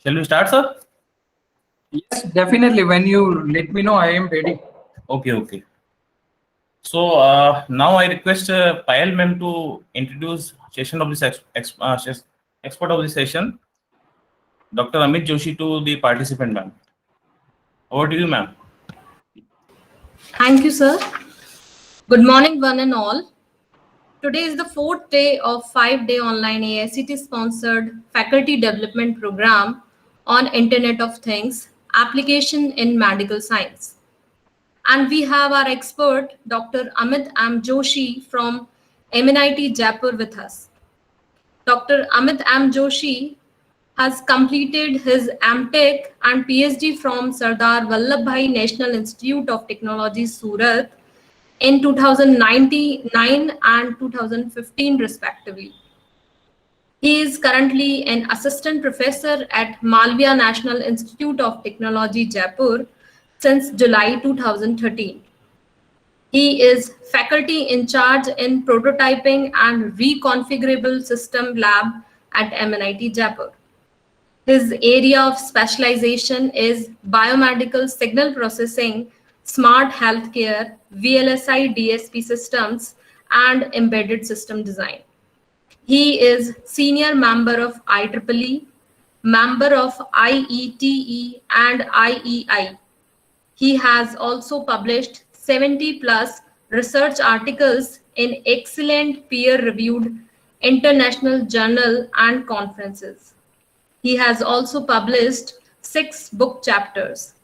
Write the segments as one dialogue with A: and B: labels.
A: Shall we start, sir?
B: Yes, definitely. When you let me know, I am ready.
A: Okay. So now I request Payal ma'am to introduce session of this expert of the session, Dr. Amit Joshi, to the participant, ma'am. Over to you, ma'am.
C: Thank you, sir. Good morning, one and all. Today is the fourth day of 5-day online AICT sponsored faculty development program on Internet of Things application in medical science. And we have our expert, Dr. Amit M. Joshi from MNIT Jaipur with us. Dr. Amit M. Joshi has completed his MTech and PhD from Sardar Vallabhbhai National Institute of Technology, Surat in 2009 and 2015 respectively. He is currently an assistant professor at Malviya National Institute of Technology, Jaipur since July 2013. He is faculty in charge in prototyping and reconfigurable system lab at MNIT Jaipur. His area of specialization is biomedical signal processing, smart healthcare, VLSI DSP systems, and embedded system design. He is senior member of IEEE, member of IETE and IEI. He has also published 70 plus research articles in excellent peer-reviewed international journal and conferences. He has also published 6 book chapters.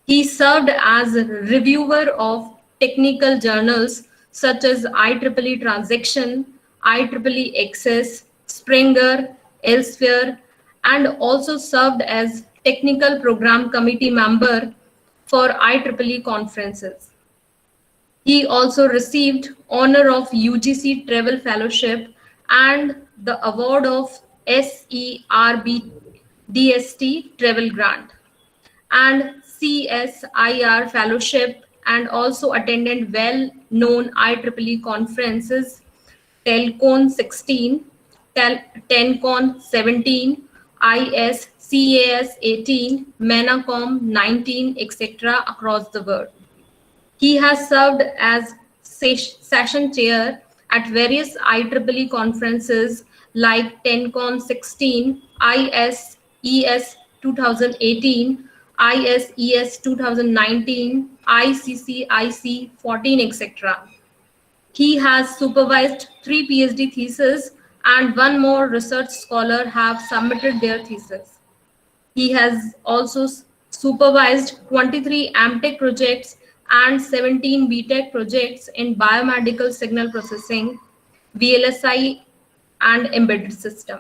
C: He served as a reviewer of technical journals such as IEEE Transaction, IEEE Access, Springer, Elsevier, and also served as technical program committee member for IEEE conferences. He also received honor of UGC Travel Fellowship and the award of SERB DST Travel Grant and CSIR Fellowship, and also attended well-known IEEE conferences, Telcon 16, Tencon 17, ISCAS 18, MENACOM 19, etc. across the world. He has served as session chair at various IEEE conferences like Tencon 16, ISES 2018, ISES 2019, ICCIC 14, etc. He has supervised 3 PhD theses and 1 more research scholar have submitted their thesis. He has also supervised 23 MTech projects and 17 BTech projects in biomedical signal processing, VLSI, and embedded system.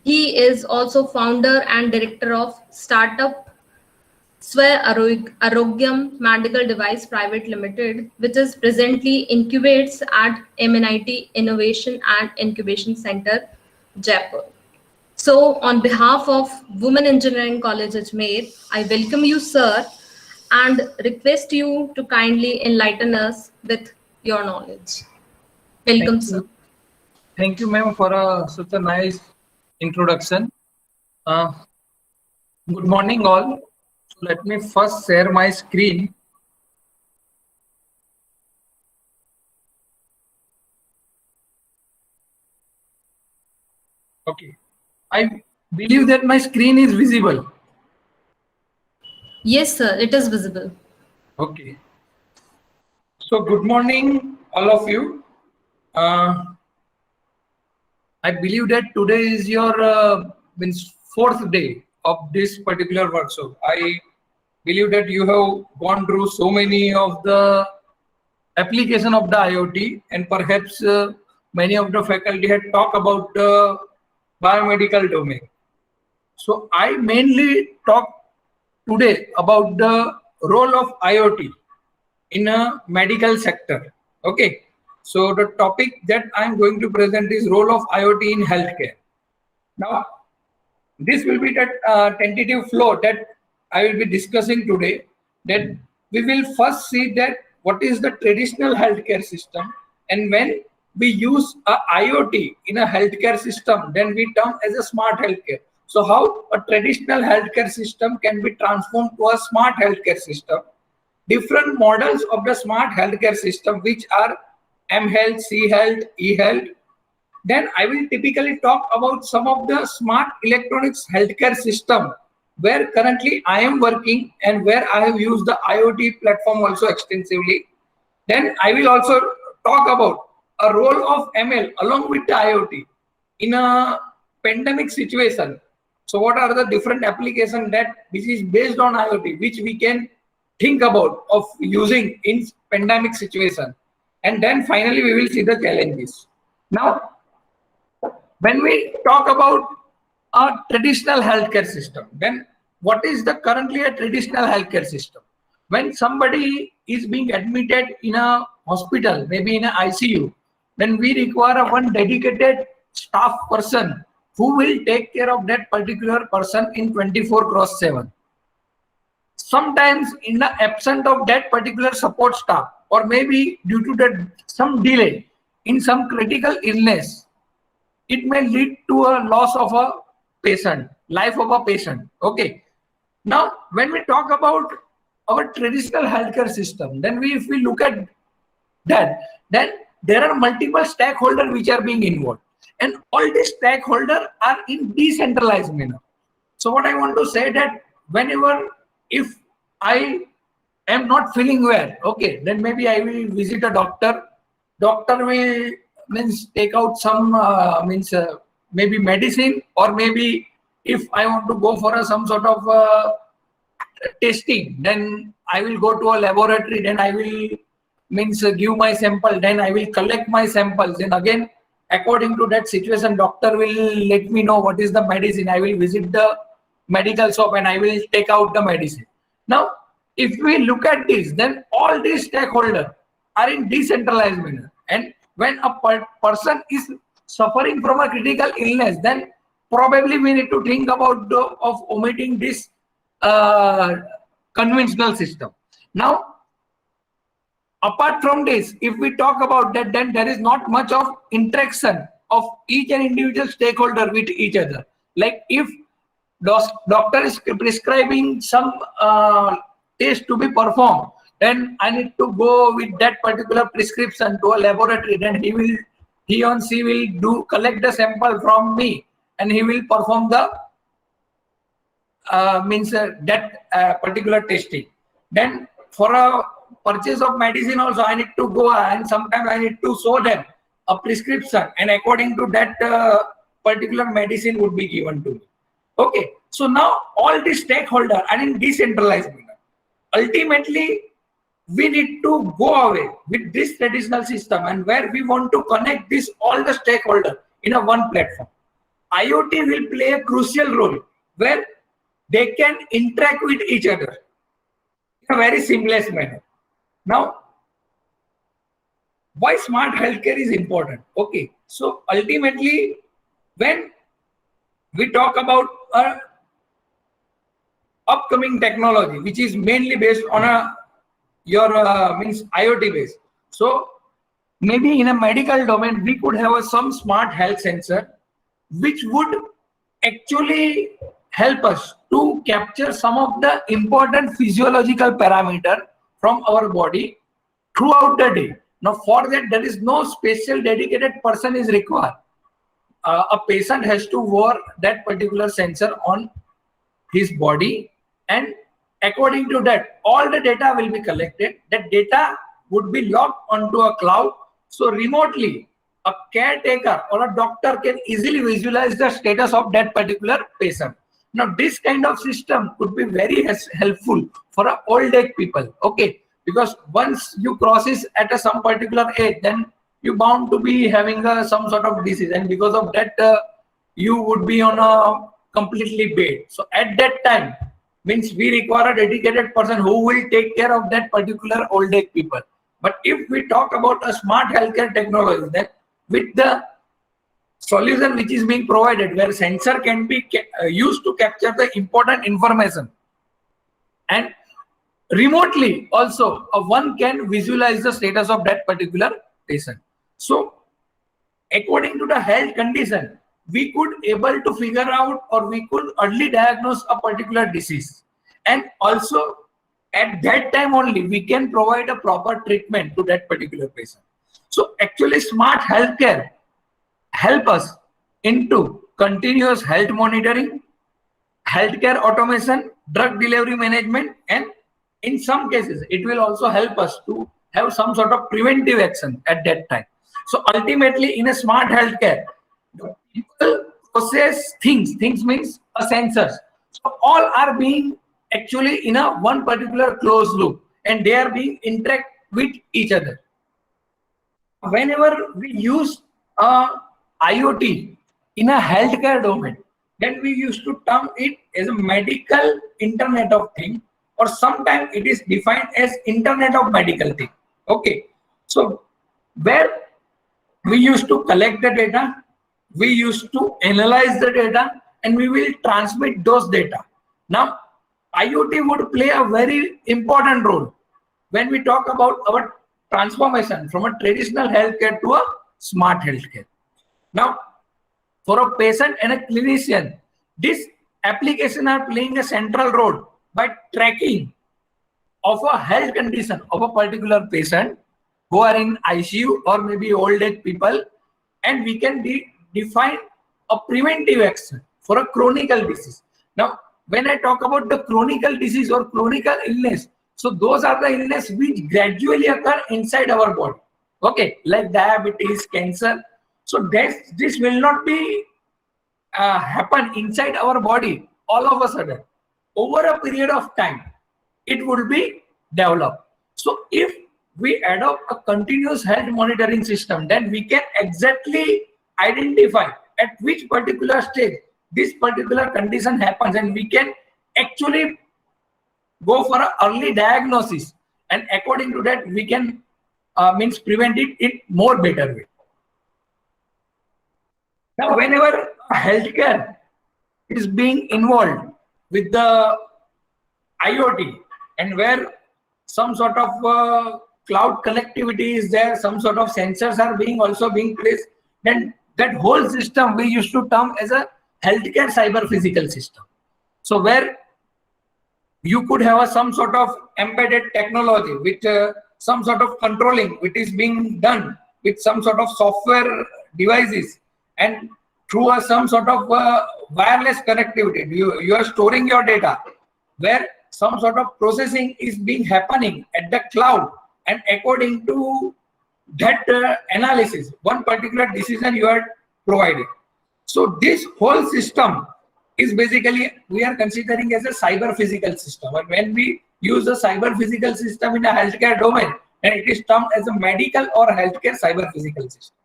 C: He is also founder and director of startup Sway Arogyam Medical Device Private Limited, which is presently incubates at MNIT Innovation and Incubation Center, Jaipur. So on behalf of Women Engineering College Ajmer, I welcome you, sir, and request you to kindly enlighten us with your knowledge. Welcome, sir.
B: Thank you, ma'am, for such a nice introduction. Good morning, all. So let me first share my screen. Okay. I believe that my screen is visible.
C: Yes, sir, it is visible.
B: Okay. So good morning, all of you. I believe that today is your fourth day of this particular workshop. I believe that you have gone through so many of the application of the IoT, and perhaps many of the faculty had talked about the biomedical domain. So I mainly talk today about the role of IoT in a medical sector. Okay. So the topic that I'm going to present is role of IoT in healthcare. Now, this will be that tentative flow that I will be discussing today. That we will first see that what is the traditional healthcare system, and when we use a IoT in a healthcare system, then we term as a smart healthcare. So how a traditional healthcare system can be transformed to a smart healthcare system. Different models of the smart healthcare system, which are mHealth, C-Health, E-Health. Then I will typically talk about some of the smart electronics healthcare system where currently I am working and where I have used the IoT platform also extensively. Then I will also talk about a role of ML along with the IoT in a pandemic situation. So what are the different applications that which is based on IoT, which we can think about of using in pandemic situation. And then finally we will see the challenges. Now, when we talk about a traditional healthcare system, then what is the currently a traditional healthcare system? When somebody is being admitted in a hospital, maybe in an ICU, then we require one dedicated staff person who will take care of that particular person in 24/7. Sometimes in the absence of that particular support staff, or maybe due to some delay in some critical illness, it may lead to a loss of a patient, life of a patient. Okay. Now, when we talk about our traditional healthcare system, then if we look at that, then there are multiple stakeholders which are being involved, and all these stakeholders are in decentralized manner. So what I want to say that whenever, if I am not feeling well, okay, then maybe I will visit a doctor. Doctor will take out some maybe medicine, or maybe if I want to go for some sort of testing, then I will go to a laboratory, then I will give my sample, then I will collect my samples, then again according to that situation doctor will let me know what is the medicine. I will visit the medical shop and I will take out the medicine. Now if we look at this, then all these stakeholders are in decentralized manner, and when a person is suffering from a critical illness, then probably we need to think about of omitting this conventional system. Now, apart from this, if we talk about that, then there is not much of interaction of each and individual stakeholder with each other. Like if doctor is prescribing some test to be performed, then I need to go with that particular prescription to a laboratory. Then he or she will collect the sample from me, and he will perform the particular testing. Then for a purchase of medicine also, I need to go and sometimes I need to show them a prescription, and according to that particular medicine would be given to me. Okay, so now all these stakeholders are in decentralized manner. Ultimately, we need to go away with this traditional system, and where we want to connect this all the stakeholders in a one platform. IoT will play a crucial role where they can interact with each other in a very seamless manner. Now, why smart healthcare is important? Okay, so ultimately, when we talk about upcoming technology, which is mainly based on your IoT base. So maybe in a medical domain, we could have some smart health sensor, which would actually help us to capture some of the important physiological parameter from our body throughout the day. Now for that, there is no special dedicated person is required. A patient has to wear that particular sensor on his body, and according to that, all the data will be collected. That data would be logged onto a cloud. So remotely, a caretaker or a doctor can easily visualize the status of that particular patient. Now, this kind of system could be very helpful for old age people. Okay, because once you crosses at some particular age, then you bound to be having some sort of disease, and because of that, you would be on a completely bed. So at that time, means we require a dedicated person who will take care of that particular old age people. But if we talk about a smart healthcare technology, then with the solution which is being provided, where sensor can be used to capture the important information, and remotely also one can visualize the status of that particular patient. So according to the health condition, we could able to figure out or we could early diagnose a particular disease. And also at that time only we can provide a proper treatment to that particular patient. So actually smart healthcare help us into continuous health monitoring, healthcare automation, drug delivery management, and in some cases it will also help us to have some sort of preventive action at that time. So ultimately in a smart healthcare, the people process things means a sensors. So all are being actually in a one particular closed loop and they are being interact with each other. Whenever we use IoT in a healthcare domain, then we used to term it as a medical internet of things, or sometimes it is defined as internet of medical things. Okay, so where we used to collect the data, we used to analyze the data, and we will transmit those data. Now IoT would play a very important role when we talk about our transformation from a traditional healthcare to a smart healthcare. Now, for a patient and a clinician, this application are playing a central role by tracking of a health condition of a particular patient who are in ICU or maybe old age people, and we can define a preventive action for a chronic disease. Now, when I talk about the chronic disease or chronic illness, so those are the illness which gradually occur inside our body. Okay, like diabetes, cancer. So this will not be happen inside our body all of a sudden. Over a period of time, it will be developed. So if we adopt a continuous health monitoring system, then we can exactly identify at which particular stage this particular condition happens, and we can actually go for an early diagnosis, and according to that we can means prevent it in more better way. Now whenever healthcare is being involved with the IoT, and where some sort of cloud connectivity is there, some sort of sensors are also being placed, then that whole system we used to term as a healthcare cyber physical system. So where you could have some sort of embedded technology with some sort of controlling which is being done with some sort of software devices, and through some sort of wireless connectivity you are storing your data, where some sort of processing is being happening at the cloud, and according to that analysis one particular decision you are providing. So this whole system is basically we are considering as a cyber physical system, and when we use a cyber physical system in a healthcare domain, then it is termed as a medical or healthcare cyber physical system.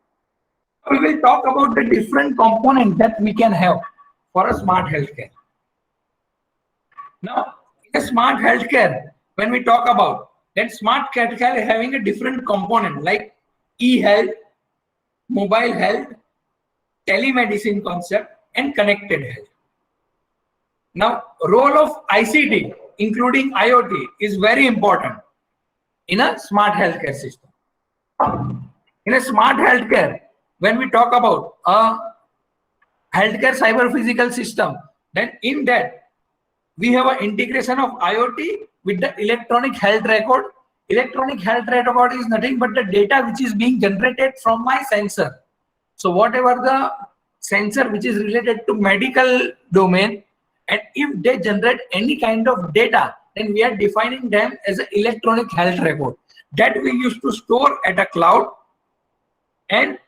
B: We will talk about the different components that we can have for a smart healthcare. Now in a smart healthcare, when we talk about, then smart healthcare is having a different component like e-health, mobile health, telemedicine concept, and connected health. Now, role of ICT, including IoT, is very important in a smart healthcare system. In a smart healthcare, when we talk about a healthcare cyber physical system, then in that we have an integration of IoT with the electronic health record. Electronic health record is nothing but the data which is being generated from my sensor. So whatever the sensor which is related to medical domain, and if they generate any kind of data, then we are defining them as an electronic health record that we used to store at a cloud, and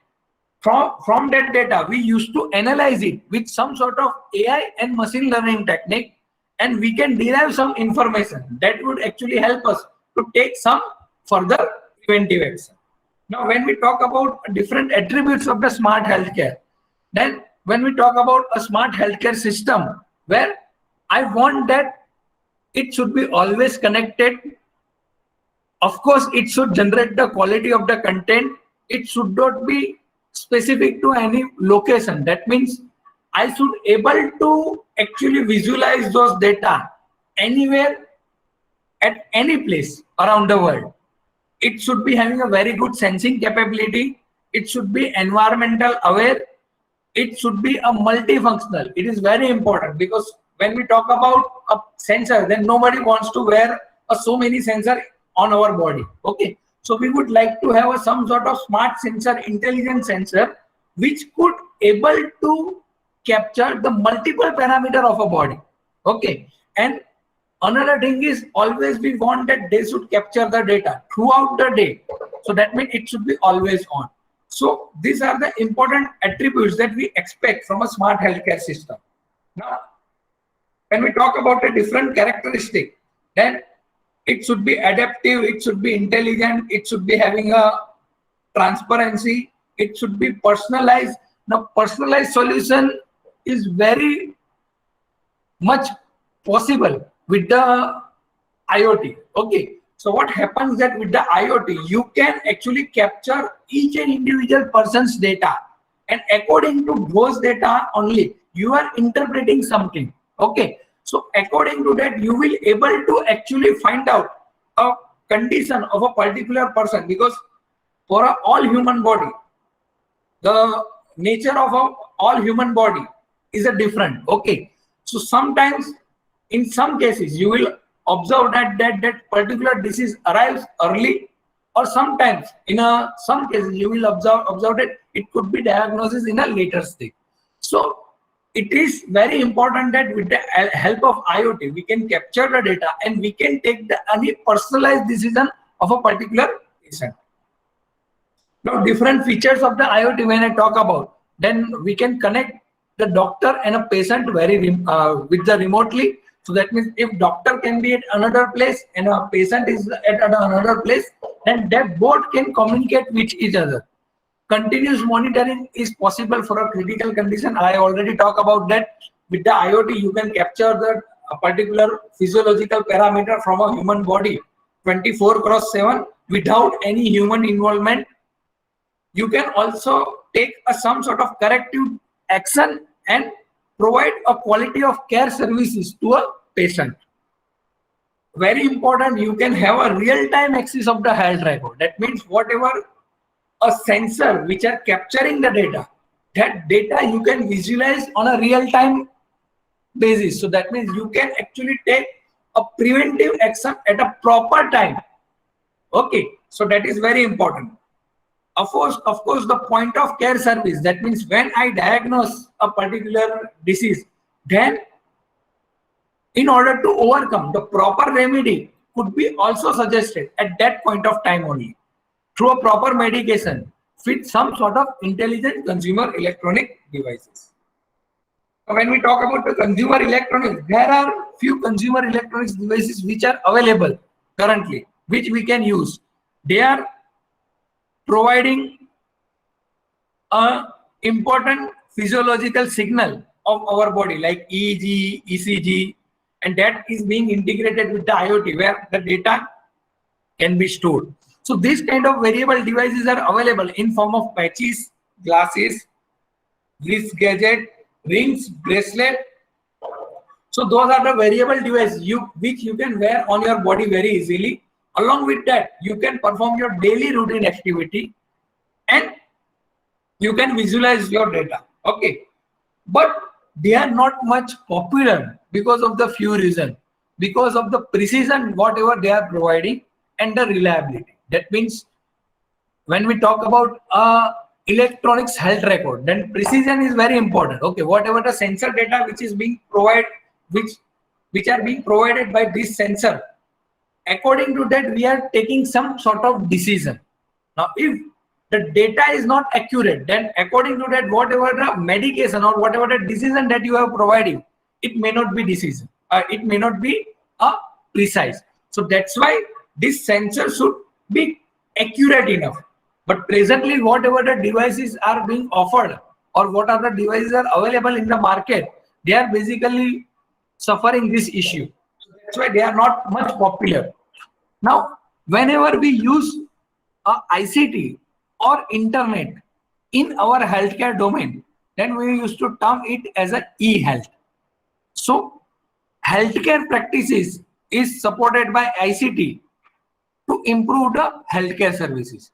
B: from that data we used to analyze it with some sort of AI and machine learning technique, and we can derive some information that would actually help us to take some further preventive action. Now when we talk about different attributes of the smart healthcare, then when we talk about a smart healthcare system, where I want that it should be always connected. Of course, it should generate the quality of the content. It should not be specific to any location. That means I should able to actually visualize those data anywhere at any place around the world. It should be having a very good sensing capability. It should be environmental aware. it should be a multifunctional. It is very important because when we talk about a sensor, then nobody wants to wear so many sensors on our body. Okay, so we would like to have some sort of smart sensor, intelligent sensor, which could able to capture the multiple parameter of a body. Okay, and another thing is always we want that they should capture the data throughout the day. So that means it should be always on. So these are the important attributes that we expect from a smart healthcare system. Now, when we talk about a different characteristic, then it should be adaptive, it should be intelligent, it should be having a transparency, it should be personalized. Now, personalized solution is very much possible with the IoT. Okay, so what happens that with the IoT, you can actually capture each and individual person's data, and according to those data only, you are interpreting something. Okay, so according to that, you will able to actually find out a condition of a particular person, because for all human body, the nature of all human body is a different. Okay, so sometimes in some cases you will observe that particular disease arrives early, or sometimes in some cases you will observe that it could be diagnosis in a later stage. So it is very important that with the help of IoT we can capture the data and we can take any personalized decision of a particular patient. Now, different features of the IoT when I talk about, then we can connect the doctor and a patient with the remotely. So that means if doctor can be at another place and a patient is at another place, then that both can communicate with each other. Continuous monitoring is possible for a critical condition. I already talked about that. With the IoT, you can capture a particular physiological parameter from a human body 24/7 without any human involvement. You can also take some sort of corrective action and provide a quality of care services to a patient. Very important, you can have a real-time access of the health record. That means whatever a sensor which are capturing the data, that data you can visualize on a real-time basis. So that means you can actually take a preventive action at a proper time. Okay, so that is very important. Of course, the point of care service, that means when I diagnose a particular disease, then in order to overcome, the proper remedy could be also suggested at that point of time only through a proper medication with some sort of intelligent consumer electronic devices. When we talk about the consumer electronics, there are few consumer electronics devices which are available currently, which we can use. They are providing an important physiological signal of our body like EEG, ECG, and that is being integrated with the IoT where the data can be stored. So these kind of wearable devices are available in form of patches, glasses, wrist gadget, rings, bracelet. So those are the wearable devices which you can wear on your body very easily. Along with that, you can perform your daily routine activity and you can visualize your data. Okay, but they are not much popular because of the few reasons. Because of the precision, whatever they are providing, and the reliability. That means when we talk about electronics health record, then precision is very important. Okay, whatever the sensor data which is being provided, which are being provided by this sensor, according to that we are taking some sort of decision. Now if the data is not accurate, then according to that whatever the medication or whatever the decision that you are providing, it may not be decision, it may not be precise. So that's why this sensor should be accurate enough. But presently whatever the devices are being offered or what are the devices are available in the market, they are basically suffering this issue. So that's why they are not much popular. Now, whenever we use ICT or internet in our healthcare domain, then we used to term it as a e-health. So healthcare practices is supported by ICT to improve the healthcare services.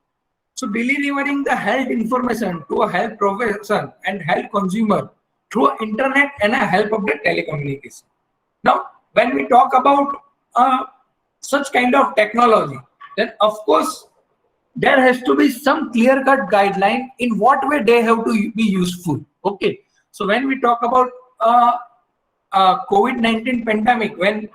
B: So delivering the health information to a health profession and health consumer through internet and a help of the telecommunication. Now, when we talk about such kind of technology, then of course there has to be some clear-cut guideline in what way they have to be useful. Okay, so when we talk about COVID-19 pandemic, when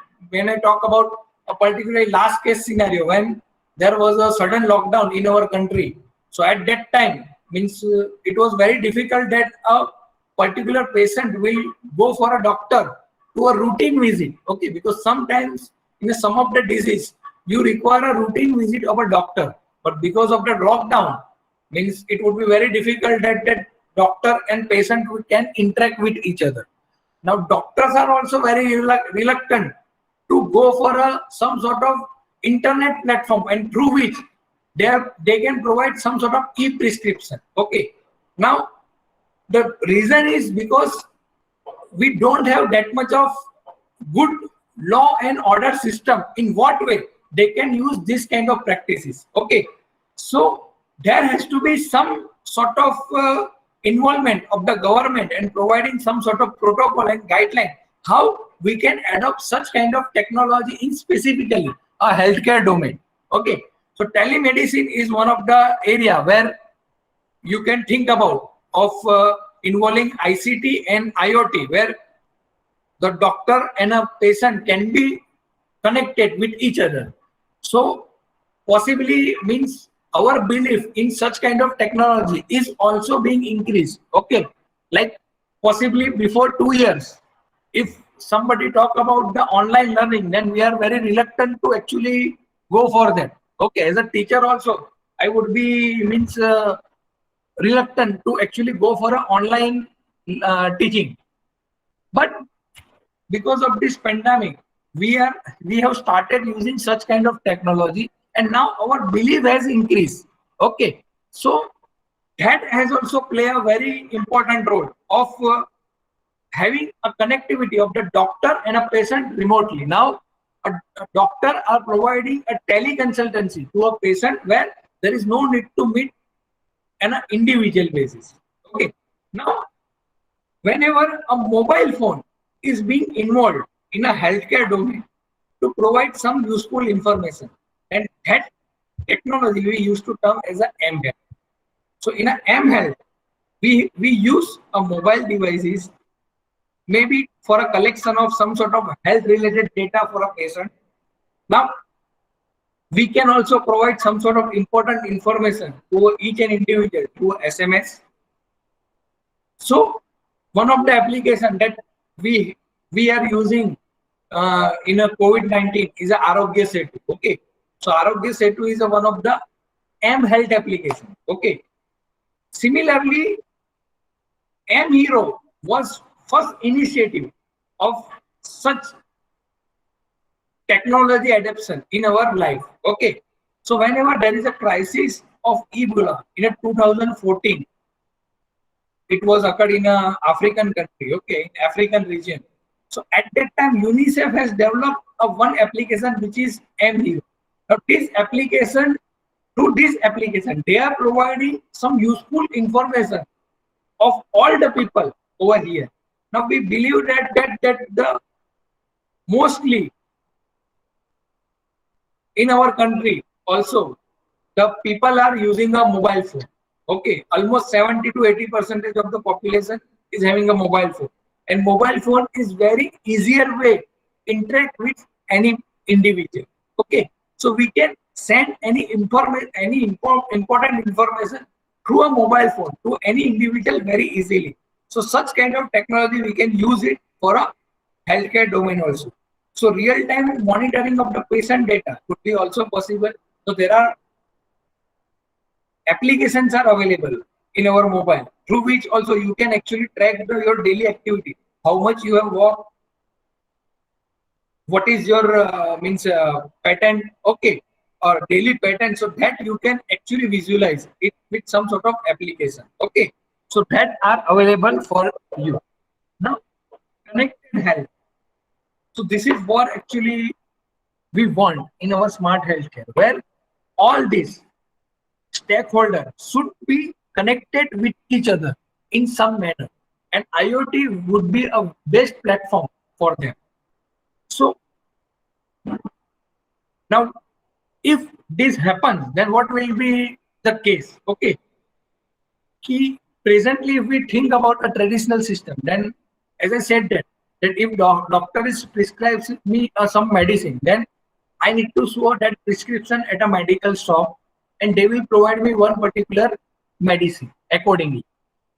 B: I talk about a particularly last case scenario when there was a sudden lockdown in our country, so at that time means it was very difficult that a particular patient will go for a doctor to a routine visit. Okay, because sometimes in some of the disease you require a routine visit of a doctor, but because of the lockdown means it would be very difficult that doctor and patient can interact with each other. Now doctors are also very reluctant to go for some sort of internet platform and through which they can provide some sort of e-prescription. Okay, now the reason is because we don't have that much of good law and order system in what way they can use this kind of practices. Okay, so there has to be some sort of involvement of the government and providing some sort of protocol and guideline how we can adopt such kind of technology in specifically a healthcare domain. Okay, so telemedicine is one of the area where you can think about of involving ICT and IoT, where the doctor and a patient can be connected with each other. So possibly means our belief in such kind of technology is also being increased. Okay, like possibly before 2 years, if somebody talk about the online learning, then we are very reluctant to actually go for that. Okay, as a teacher also, I would be reluctant to actually go for an online teaching. But because of this pandemic, we have started using such kind of technology, and now our belief has increased. Okay, so that has also played a very important role of having a connectivity of the doctor and a patient remotely. Now a doctor are providing a teleconsultancy to a patient where there is no need to meet on an individual basis. Okay, now whenever a mobile phone is being involved in a healthcare domain to provide some useful information, and that technology we used to term as a mHealth. So in a mHealth, we use a mobile devices maybe for a collection of some sort of health related data for a patient. Now we can also provide some sort of important information to each and individual through SMS. So one of the application that we are using in a COVID-19 is a Arogya Setu. Okay, so Arogya Setu is one of the mHealth application. Okay, similarly, mHero was first initiative of such technology adoption in our life. Okay, so whenever there is a crisis of Ebola in 2014, it was occurred in a African country. Okay, in African region. So at that time, UNICEF has developed one application which is mHero. Now this application, through this application, they are providing some useful information of all the people over here. Now we believe that the mostly in our country also the people are using a mobile phone. Okay, almost 70 to 80% of the population is having a mobile phone, and mobile phone is very easier way to interact with any individual. Okay, so we can send any important information through a mobile phone to any individual very easily. So such kind of technology we can use it for a healthcare domain also. So real-time monitoring of the patient data could be also possible. So there are applications are available in our mobile through which also you can actually track your daily activity, how much you have walked, what is your pattern, okay, or daily pattern, so that you can actually visualize it with some sort of application. Okay, so that are available for you. Now connected health. So this is what actually we want in our smart healthcare, where all this stakeholders should be connected with each other in some manner, and IoT would be a best platform for them. So now, if this happens, then what will be the case? Okay, presently, if we think about a traditional system, then as I said that if doctor is prescribes me some medicine, then I need to show that prescription at a medical shop, and they will provide me one particular medicine accordingly.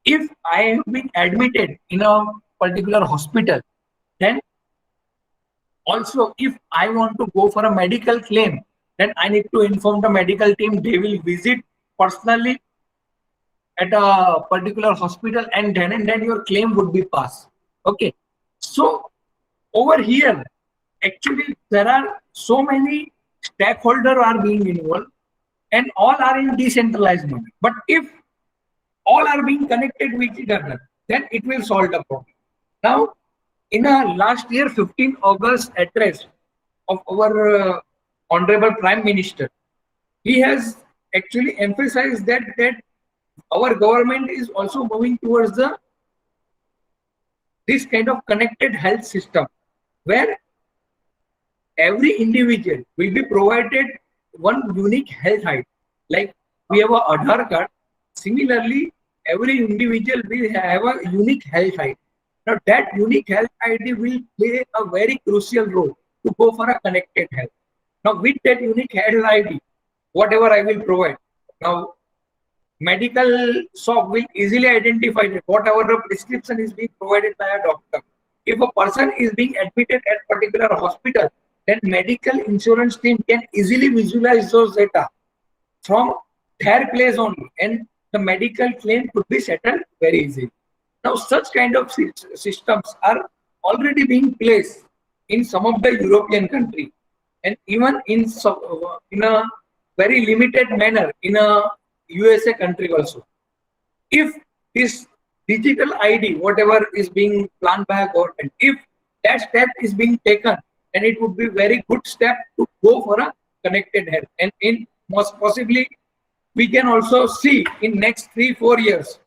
B: If I have been admitted in a particular hospital, then also if I want to go for a medical claim, then I need to inform the medical team. They will visit personally at a particular hospital, and then your claim would be passed. Okay, so over here, actually there are so many stakeholders are being involved, and all are in decentralized mode. But if all are being connected with each other, then it will solve the problem. Now, in a last year 15 August address of our Honorable Prime Minister, he has actually emphasized that our government is also moving towards this kind of connected health system, where every individual will be provided one unique health ID. Like we have a Aadhaar card, similarly, every individual will have a unique health ID. Now that unique health ID will play a very crucial role to go for a connected health. Now with that unique health ID, whatever I will provide, now medical shop will easily identify that whatever the prescription is being provided by a doctor. If a person is being admitted at a particular hospital, then medical insurance team can easily visualize those data from their place only, and the medical claim could be settled very easily. Now, such kind of systems are already being placed in some of the European countries, and even in a very limited manner in a USA country also. If this digital ID, whatever is being planned by a government, if that step is being taken, then it would be very good step to go for a connected health. And in most possibly, we can also see in next 3-4 years,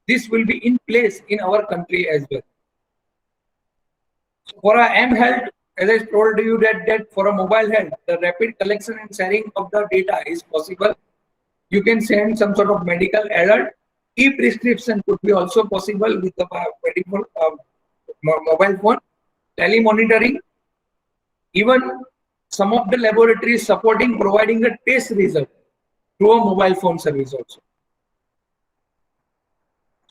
B: this will be in place in our country as well. For a mHealth, as I told you that for a mobile health, the rapid collection and sharing of the data is possible. You can send some sort of medical alert. E-prescription could be also possible with the mobile phone. Telemonitoring. Even some of the laboratories supporting providing a test result through a mobile phone service also.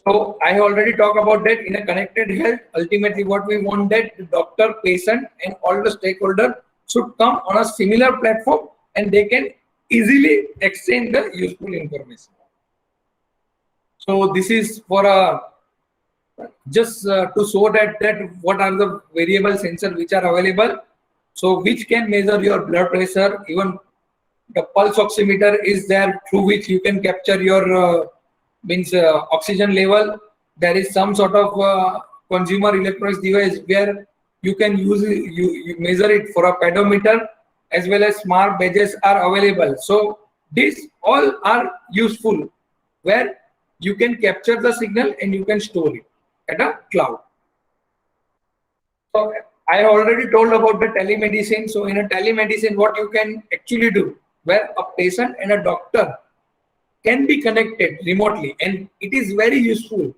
B: So I already talked about that in a connected health. Ultimately, what we want that the doctor, patient, and all the stakeholders should come on a similar platform, and they can easily exchange the useful information. So this is for just to show that what are the variable sensors which are available. So which can measure your blood pressure. Even the pulse oximeter is there, through which you can capture your oxygen level. There is some sort of consumer electronics device where you can use you measure it for a pedometer, as well as smart badges are available. So these all are useful, where you can capture the signal and you can store it at a cloud. So I already told about the telemedicine. So in a telemedicine, what you can actually do, where a patient and a doctor can be connected remotely, and it is very useful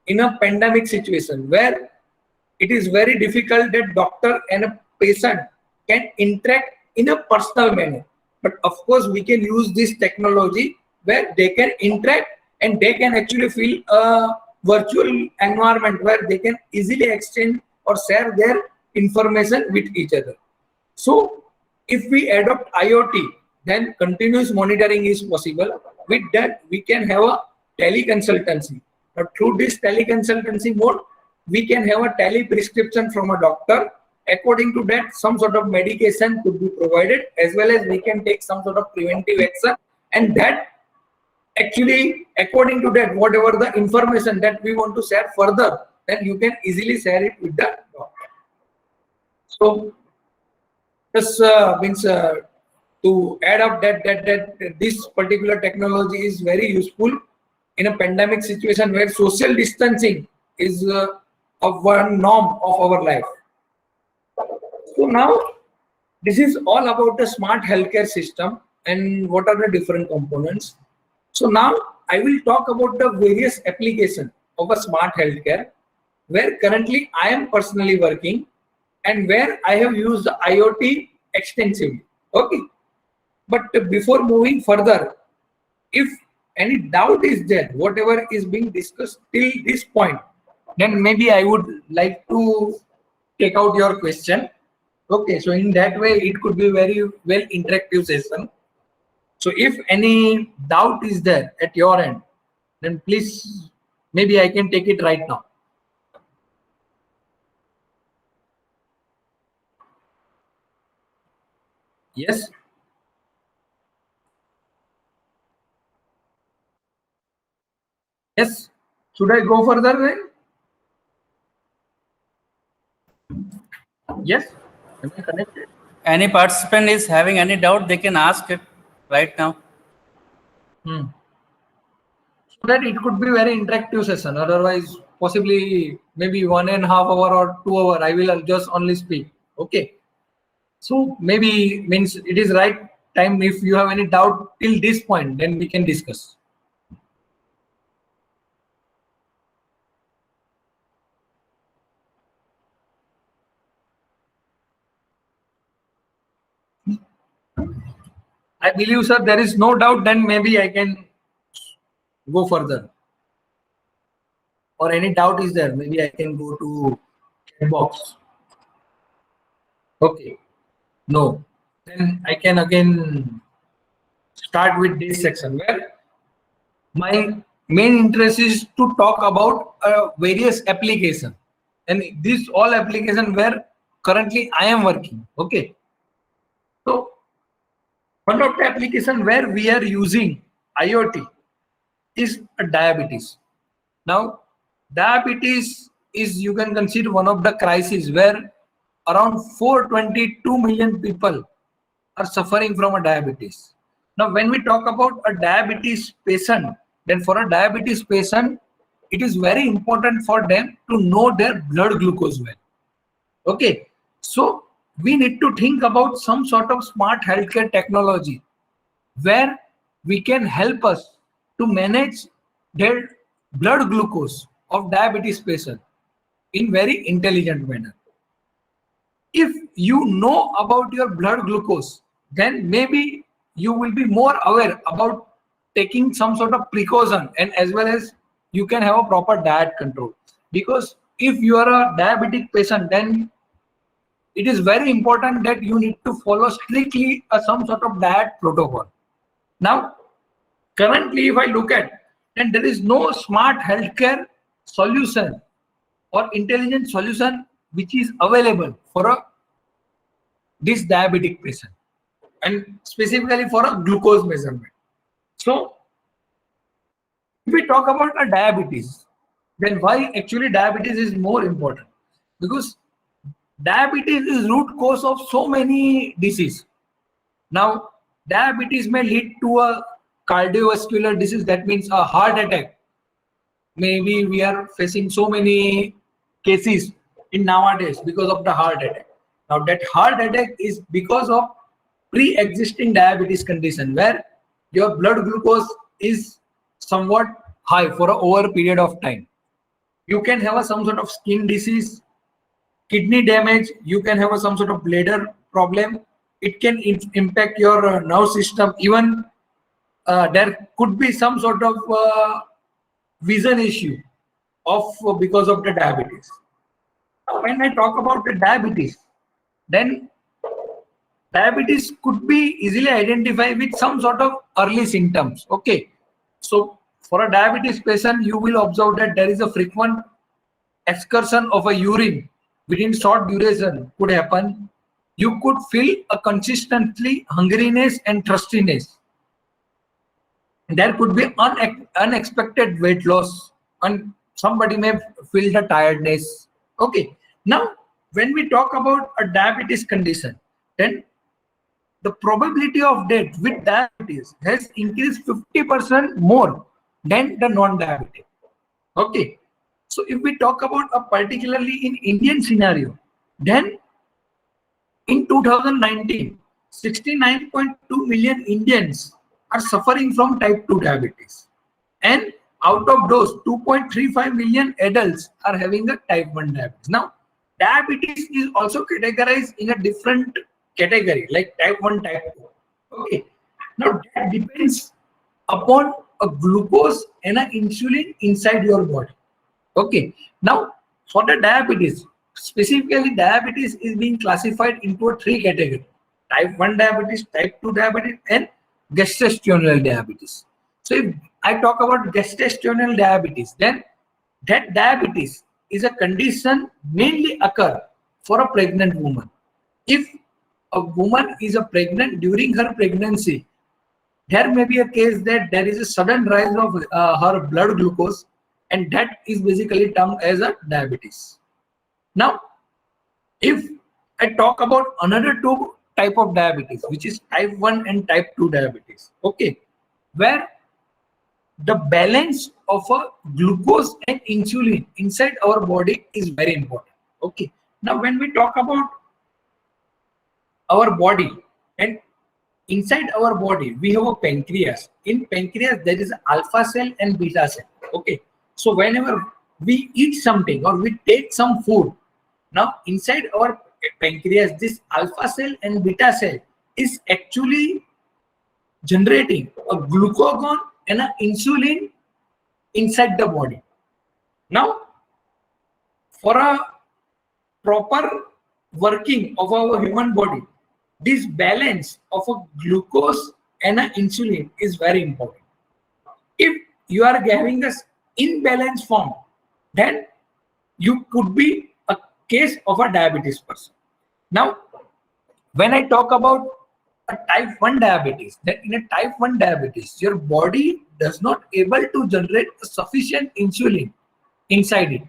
B: in a pandemic situation where it is very difficult that doctor and a patient can interact in a personal manner. But of course, we can use this technology where they can interact and they can actually feel a virtual environment where they can easily exchange or share their information with each other. So if we adopt IoT, then continuous monitoring is possible. With that, we can have a teleconsultancy. Now, through this teleconsultancy mode, we can have a tele-prescription from a doctor. According to that, some sort of medication could be provided, as well as we can take some sort of preventive action. And that actually, according to that, whatever the information that we want to share further, then you can easily share it with the doctor. So this to add up that this particular technology is very useful in a pandemic situation where social distancing is of one norm of our life. So now this is all about the smart healthcare system and what are the different components. So now I will talk about the various applications of a smart healthcare where currently I am personally working and where I have used the IoT extensively. Okay. But before moving further, if any doubt is there, whatever is being discussed till this point, then maybe I would like to take out your question. Okay, so in that way, it could be very well interactive session. So if any doubt is there at your end, then please, maybe I can take it right now. Yes. Yes. Should I go further then? Yes. Am I connected?
D: Any participant is having any doubt, they can ask it right now.
B: So that it could be very interactive session. Otherwise, possibly maybe 1.5 hour or 2 hour, I will just only speak. Okay. So maybe means it is right time. If you have any doubt till this point, then we can discuss. I believe, sir, there is no doubt, then maybe I can go further. Or any doubt is there, maybe I can go to chat box. Okay. No. Then I can again start with this section where my main interest is to talk about various applications. And these all applications where currently I am working. Okay. So one of the applications where we are using IoT is diabetes. Now, diabetes is, you can consider, one of the crises where around 422 million people are suffering from a diabetes. Now, when we talk about a diabetes patient, then for a diabetes patient, it is very important for them to know their blood glucose well. Okay, so we need to think about some sort of smart healthcare technology where we can help us to manage their blood glucose of diabetes patient in very intelligent manner. If you know about your blood glucose, then maybe you will be more aware about taking some sort of precaution, and as well as you can have a proper diet control. Because if you are a diabetic patient, then it is very important that you need to follow strictly some sort of diet protocol. Now, currently, if I look at, then there is no smart healthcare solution or intelligent solution which is available for this diabetic patient, and specifically for a glucose measurement. So, if we talk about a diabetes, then why actually diabetes is more important? Because diabetes is root cause of so many diseases. Now, diabetes may lead to a cardiovascular disease, that means a heart attack. Maybe we are facing so many cases in nowadays because of the heart attack. Now, that heart attack is because of pre-existing diabetes condition where your blood glucose is somewhat high for a over period of time. You can have some sort of skin disease, kidney damage, you can have some sort of bladder problem. It can impact your nerve system. Even there could be some sort of vision issue because of the diabetes. Now, when I talk about the diabetes, then diabetes could be easily identified with some sort of early symptoms. Okay, so for a diabetes patient, you will observe that there is a frequent excursion of a urine within short duration could happen. You could feel a consistently hungriness and thirstiness. There could be unexpected weight loss, and somebody may feel the tiredness. Okay, now when we talk about a diabetes condition, then the probability of death with diabetes has increased 50% more than the non-diabetic. Okay. So if we talk about a particularly in Indian scenario, then in 2019, 69.2 million Indians are suffering from type 2 diabetes. And out of those, 2.35 million adults are having a type 1 diabetes. Now, diabetes is also categorized in a different category, like type 1, type 2. Okay. Now, that depends upon a glucose and an insulin inside your body. Okay. Now, for the diabetes, specifically diabetes is being classified into three categories: type 1 diabetes, type 2 diabetes, and gestational diabetes. So if I talk about gestational diabetes, then that diabetes is a condition mainly occur for a pregnant woman. If a woman is pregnant during her pregnancy, there may be a case that there is a sudden rise of her blood glucose, and that is basically termed as a diabetes. Now, if I talk about another two type of diabetes, which is type 1 and type 2 diabetes, okay, where the balance of a glucose and insulin inside our body is very important. Okay. Now, when we talk about our body, and inside our body, we have a pancreas. In pancreas, there is alpha cell and beta cell. Okay. So whenever we eat something or we take some food, now inside our pancreas, this alpha cell and beta cell is actually generating a glucagon and an insulin inside the body. Now, for a proper working of our human body, this balance of a glucose and an insulin is very important. If you are having this imbalanced form, then you could be a case of a diabetes person. Now, when I talk about a type 1 diabetes, then in a type 1 diabetes, your body does not able to generate sufficient insulin inside it.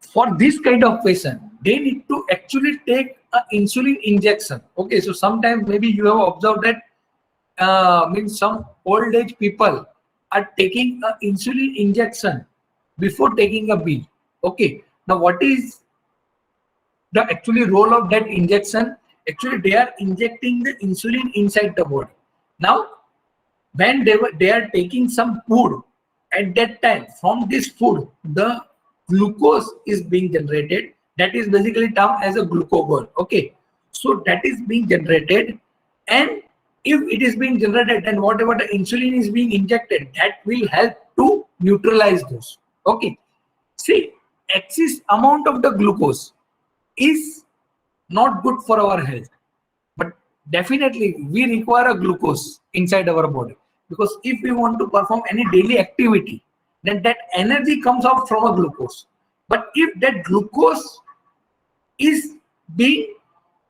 B: For this kind of patient, they need to actually take an insulin injection. Okay, so sometimes maybe you have observed that means some old age people are taking an insulin injection before taking a meal. Okay, now what is the actually role of that injection? Actually, they are injecting the insulin inside the body. Now, when they are taking some food, at that time, from this food, the glucose is being generated. That is basically termed as a glucagon. Okay, so that is being generated, and if it is being generated, then whatever the insulin is being injected, that will help to neutralize those. Okay, see, excess amount of the glucose is not good for our health, but definitely we require a glucose inside our body, because if we want to perform any daily activity, then that energy comes out from a glucose. But if that glucose is being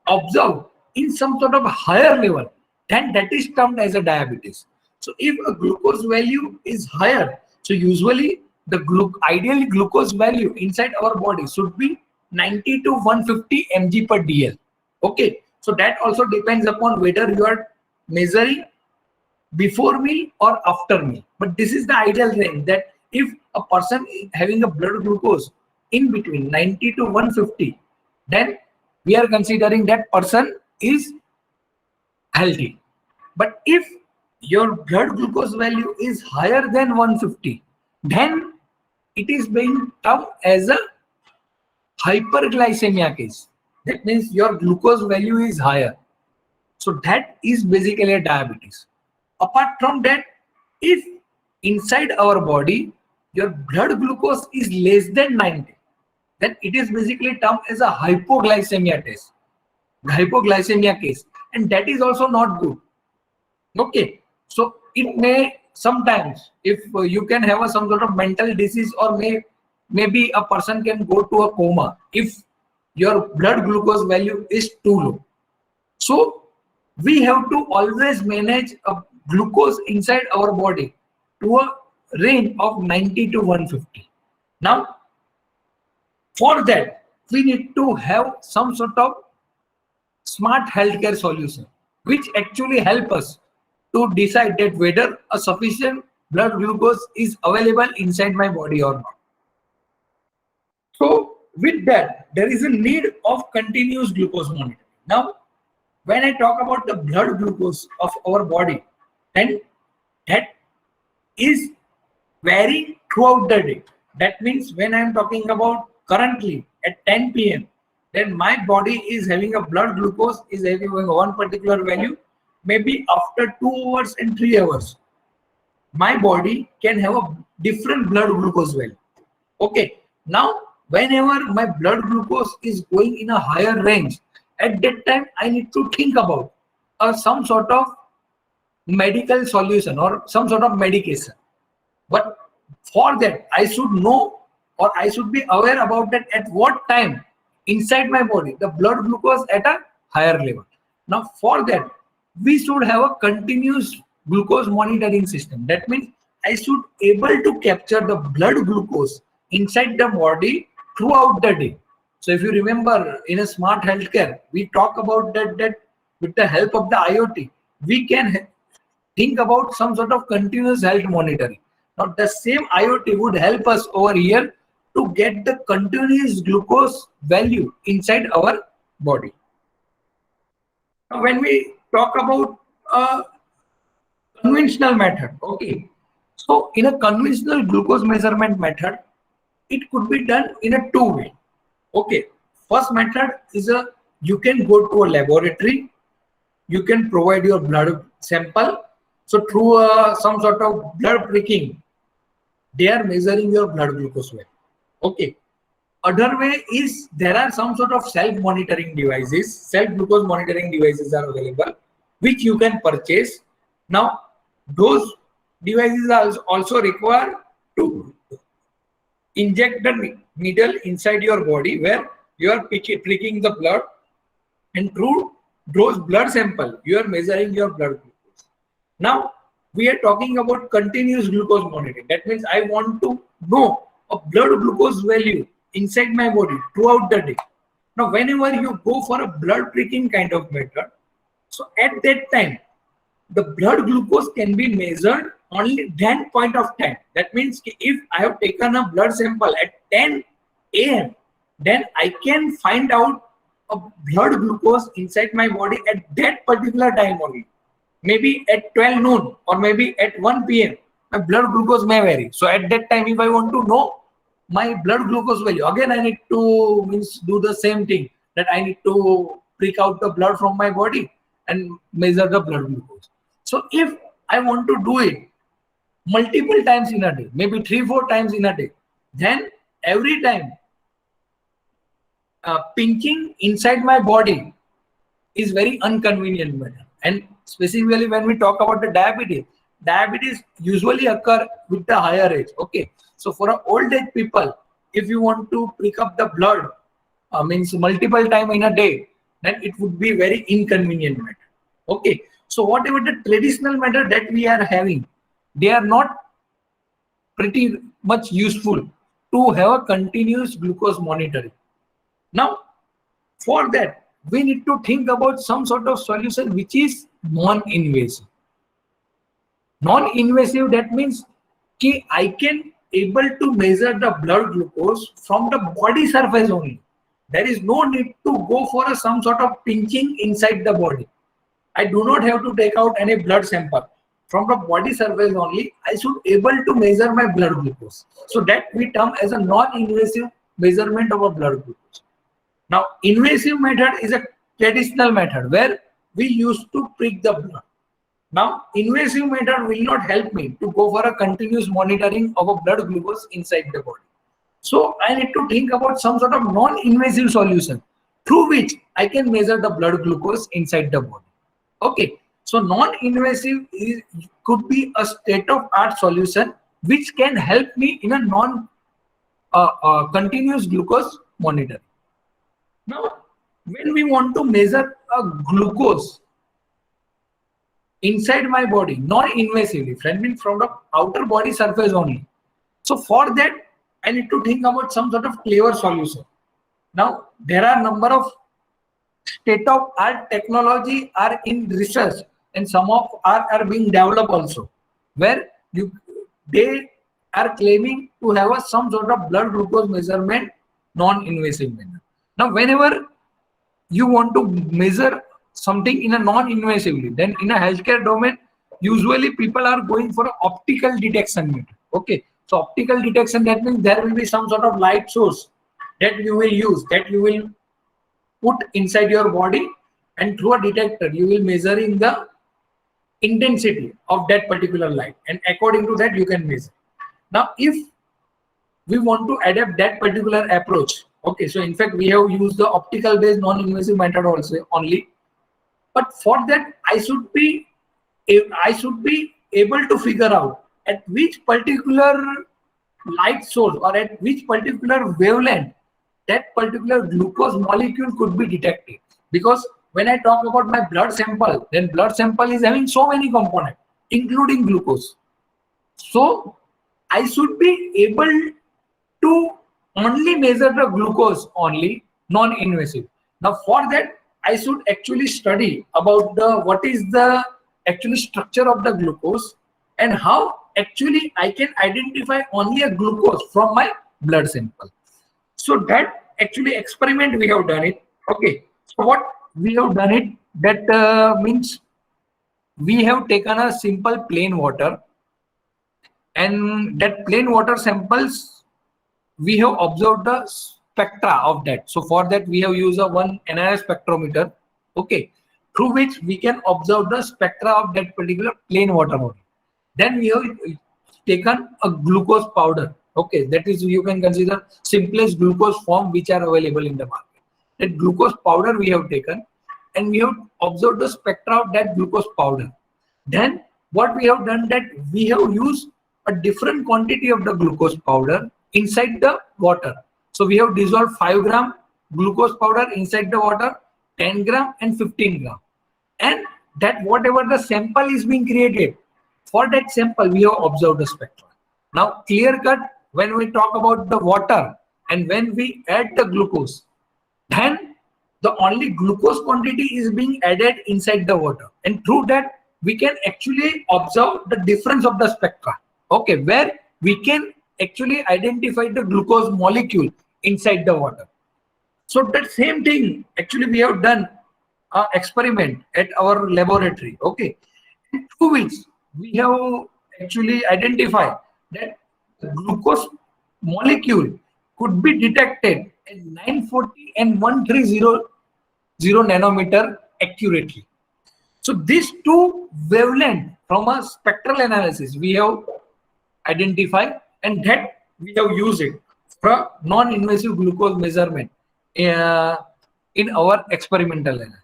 B: observed in some sort of higher level, then that is termed as a diabetes. So if a glucose value is higher, so usually the ideal glucose value inside our body should be 90 to 150 mg per dl. Okay, so that also depends upon whether you are measuring before meal or after meal. But this is the ideal range, that if a person is having a blood glucose in between 90 to 150, then we are considering that person is healthy. But if your blood glucose value is higher than 150, then it is being termed as a hyperglycemia case. That means your glucose value is higher. So that is basically a diabetes. Apart from that, if inside our body your blood glucose is less than 90, then it is basically termed as a hypoglycemia case, and that is also not good. Okay, so it may sometimes, if you can have some sort of mental disease, or maybe a person can go to a coma if your blood glucose value is too low. So we have to always manage a glucose inside our body to a range of 90 to 150. Now, for that, we need to have some sort of smart healthcare solution, which actually help us to decide that whether a sufficient blood glucose is available inside my body or not. So with that, there is a need of continuous glucose monitoring. Now, when I talk about the blood glucose of our body, then that is varying throughout the day. That means when I am talking about currently at 10 p.m., then my body is having a blood glucose is having one particular value. Maybe after 2 hours and 3 hours, my body can have a different blood glucose value. Okay, now whenever my blood glucose is going in a higher range, at that time I need to think about some sort of medical solution or some sort of medication. But for that, I should know or I should be aware about that at what time inside my body the blood glucose at a higher level. Now for that, we should have a continuous glucose monitoring system. That means I should able to capture the blood glucose inside the body throughout the day. So if you remember in a smart healthcare, we talk about that with the help of the IoT, we can think about some sort of continuous health monitoring. Now the same IoT would help us over here to get the continuous glucose value inside our body. Now when we talk about a conventional method, okay, so in a conventional glucose measurement method, it could be done in a two way. Okay, first method is you can go to a laboratory, you can provide your blood sample. So through some sort of blood pricking, they are measuring your blood glucose value. Okay. Other way is there are some sort of self-monitoring devices, self-glucose monitoring devices are available, which you can purchase. Now, those devices are also required to inject the needle inside your body where you are pricking the blood, and through those blood sample, you are measuring your blood glucose. Now, we are talking about continuous glucose monitoring. That means I want to know a blood glucose value inside my body throughout the day. Now, whenever you go for a blood pricking kind of method, so at that time, the blood glucose can be measured only that point of time. That means if I have taken a blood sample at 10 a.m., then I can find out a blood glucose inside my body at that particular time only. Maybe at 12 noon or maybe at 1 p.m. my blood glucose may vary. So at that time, if I want to know my blood glucose value, again I need to do the same thing, that I need to prick out the blood from my body and measure the blood glucose. So if I want to do it multiple times in a day, maybe 3-4 times in a day, then every time pinching inside my body is very inconvenient matter. And specifically when we talk about the diabetes usually occur with the higher age. Okay, so for old age people, if you want to pick up the blood means multiple time in a day, then it would be very inconvenient matter. Okay, so whatever the traditional method that we are having, they are not pretty much useful to have a continuous glucose monitoring. Now for that, we need to think about some sort of solution which is non-invasive. Non-invasive, that means I can able to measure the blood glucose from the body surface only. There is no need to go for some sort of pinching inside the body. I do not have to take out any blood sample. From the body surface only, I should able to measure my blood glucose. So that we term as a non-invasive measurement of a blood glucose. Now, invasive method is a traditional method where we used to prick the blood. Now, invasive method will not help me to go for a continuous monitoring of a blood glucose inside the body. So I need to think about some sort of non-invasive solution through which I can measure the blood glucose inside the body. Okay, so non-invasive could be a state-of-art solution which can help me in a continuous glucose monitoring. Now, when we want to measure a glucose inside my body, non-invasively, from the outer body surface only. So for that, I need to think about some sort of clever solution. Now, there are a number of state-of-art technology are in research, and some of are being developed also, where they are claiming to have some sort of blood glucose measurement non-invasive manner. Now, whenever you want to measure something in a non-invasively, then in a healthcare domain, usually people are going for an optical detection method. Okay, so optical detection, that means there will be some sort of light source that you will use, that you will put inside your body, and through a detector you will measuring the intensity of that particular light, and according to that you can measure. Now, if we want to adapt that particular approach, okay, so in fact we have used the optical based non-invasive method also only, but for that I should be able to figure out at which particular light source or at which particular wavelength that particular glucose molecule could be detected. Because when I talk about my blood sample, then blood sample is having so many components, including glucose. So I should be able to only measure the glucose only, non-invasive. Now for that, I should actually study about what is the actual structure of the glucose and how actually I can identify only a glucose from my blood sample. So that actually experiment we have done it. Okay, so what we have done it, that means we have taken a simple plain water, and that plain water samples we have observed the spectra of that. So for that we have used a one NIR spectrometer, okay, through which we can observe the spectra of that particular plain water body. Then we have taken a glucose powder, okay, that is, you can consider simplest glucose form which are available in the market. That glucose powder we have taken, and we have observed the spectra of that glucose powder. Then what we have done, that we have used a different quantity of the glucose powder inside the water. So we have dissolved 5 gram glucose powder inside the water, 10 gram and 15 gram, and that whatever the sample is being created, for that sample we have observed the spectra. Now clear cut, when we talk about the water and when we add the glucose, then the only glucose quantity is being added inside the water, and through that we can actually observe the difference of the spectra, okay, where we can actually identify the glucose molecule inside the water. So that same thing actually we have done an experiment at our laboratory, okay, through which we have actually identified that the glucose molecule could be detected at 940 and 1300 nanometer accurately. So these two wavelengths from a spectral analysis we have identified, and that we have used it for non-invasive glucose measurement in our experimental analysis.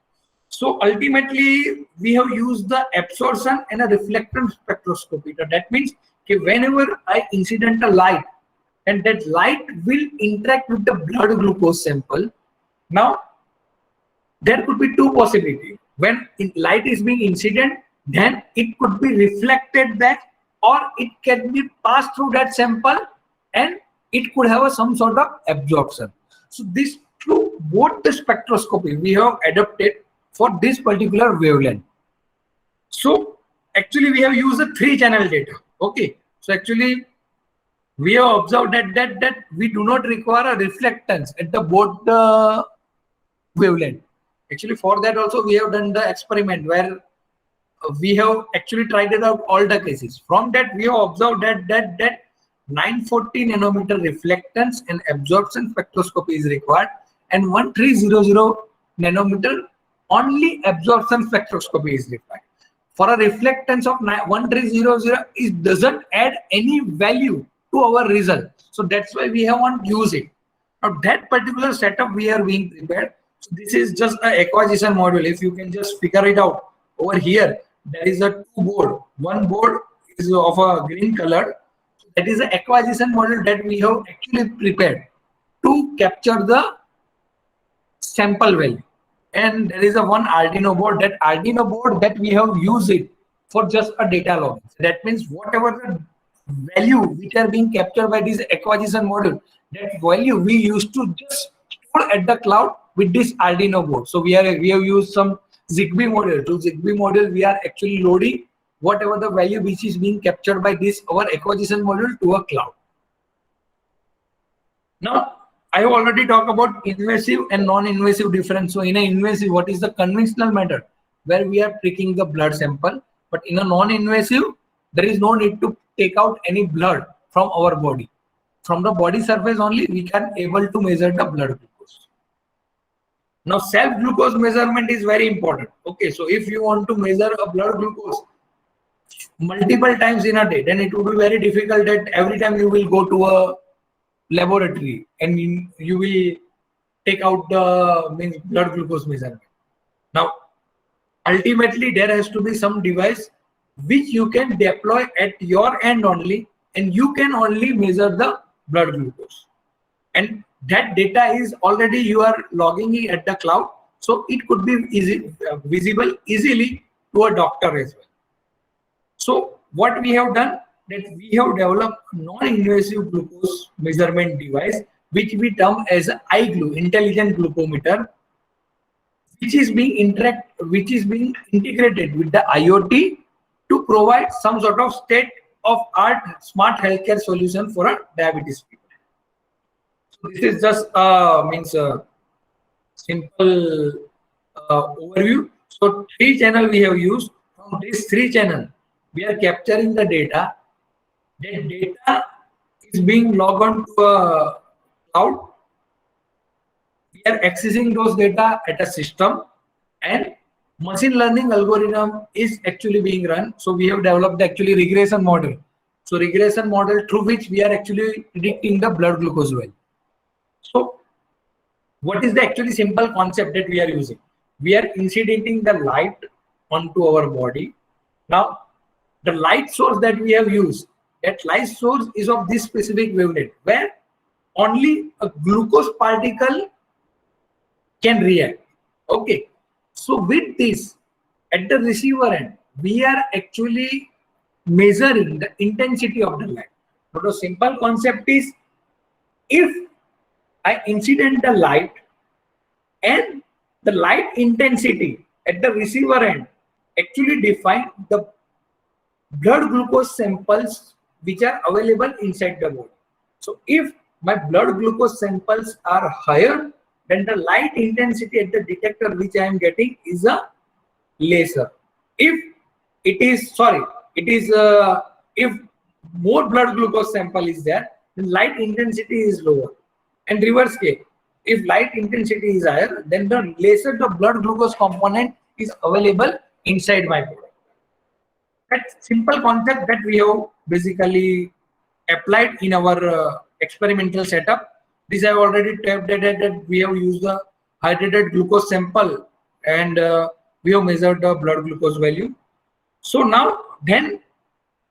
B: So ultimately we have used the absorption and a reflectance spectroscopy. That means whenever I incident a light, and that light will interact with the blood glucose sample. Now there could be two possibilities. When light is being incident, then it could be reflected back, or it can be passed through that sample and it could have some sort of absorption. So this through both the spectroscopy we have adapted for this particular wavelength. So actually we have used a 3-channel data, okay. So actually we have observed that we do not require a reflectance at the both the wavelength. Actually for that also we have done the experiment where we have actually tried it out all the cases. From that we have observed that 940 nanometer reflectance and absorption spectroscopy is required, and 1300 nanometer only absorption spectroscopy is required. For a reflectance of 1300, it doesn't add any value to our result. So that's why we haven't used it. Now that particular setup we are being prepared. So this is just an acquisition module. If you can just figure it out over here, there is a 2 board. One board is of a green color. That is an acquisition module that we have actually prepared to capture the sample value. And there is a one Arduino board. That Arduino board that we have used it for just a data logging. That means whatever the value which are being captured by this acquisition module, that value we used to just store at the cloud with this Arduino board. So we have used some Zigbee model. To Zigbee model, we are actually loading whatever the value which is being captured by this our acquisition module to a cloud. Now, I have already talked about invasive and non-invasive difference. So in an invasive, what is the conventional method where we are taking the blood sample, but in a non-invasive, there is no need to take out any blood from our body. From the body surface only, we can able to measure the blood glucose. Now, self-glucose measurement is very important. Okay, so if you want to measure a blood glucose multiple times in a day, then it would be very difficult that every time you will go to a laboratory and you will take out the blood glucose measurement. Now, ultimately, there has to be some device which you can deploy at your end only, and you can only measure the blood glucose. And that data is already you are logging it at the cloud, so it could be visible easily to a doctor as well. So what we have done, that we have developed a non-invasive glucose measurement device, which we term as iGlu, intelligent glucometer, which is being integrated with the IoT to provide some sort of state-of-art smart healthcare solution for a diabetes people. So this is just a simple overview. So 3 channels we have used. From these 3 channels, we are capturing the data. That data is being logged on to a cloud. We are accessing those data at a system, and machine learning algorithm is actually being run. So we have developed actually regression model. So regression model through which we are actually predicting the blood glucose value. So what is the actually simple concept that we are using? We are incidenting the light onto our body. Now, the light source that we have used, that light source is of this specific wavelength where only a glucose particle can react. Okay. So with this, at the receiver end, we are actually measuring the intensity of the light. So the simple concept is, if I incident the light and the light intensity at the receiver end actually define the blood glucose samples which are available inside the body. So if my blood glucose samples are higher, then the light intensity at the detector which I am getting is a lesser. If if more blood glucose sample is there, then light intensity is lower. And reverse case, if light intensity is higher, then the lesser the blood glucose component is available inside my body. That simple concept that we have basically applied in our experimental setup. This I have already tapped that we have used the hydrated glucose sample, and we have measured the blood glucose value. So now then,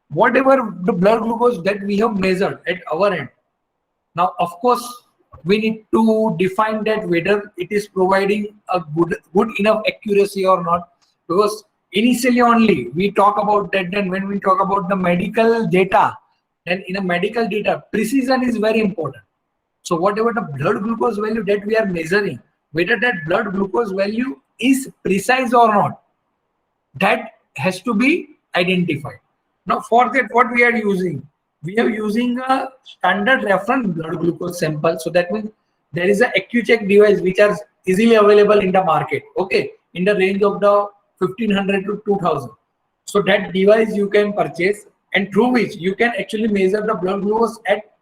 B: whatever the blood glucose that we have measured at our end, now of course we need to define that whether it is providing a good enough accuracy or not, because initially only we talk about that. Then when we talk about the medical data, then in a medical data, precision is very important. So whatever the blood glucose value that we are measuring, whether that blood glucose value is precise or not, that has to be identified. Now for that, what we are using? We are using a standard reference blood glucose sample. So that means there is a AccuCheck device which are easily available in the market. Okay, in the range of the 1500 to 2000. So that device you can purchase, and through which you can actually measure the blood glucose at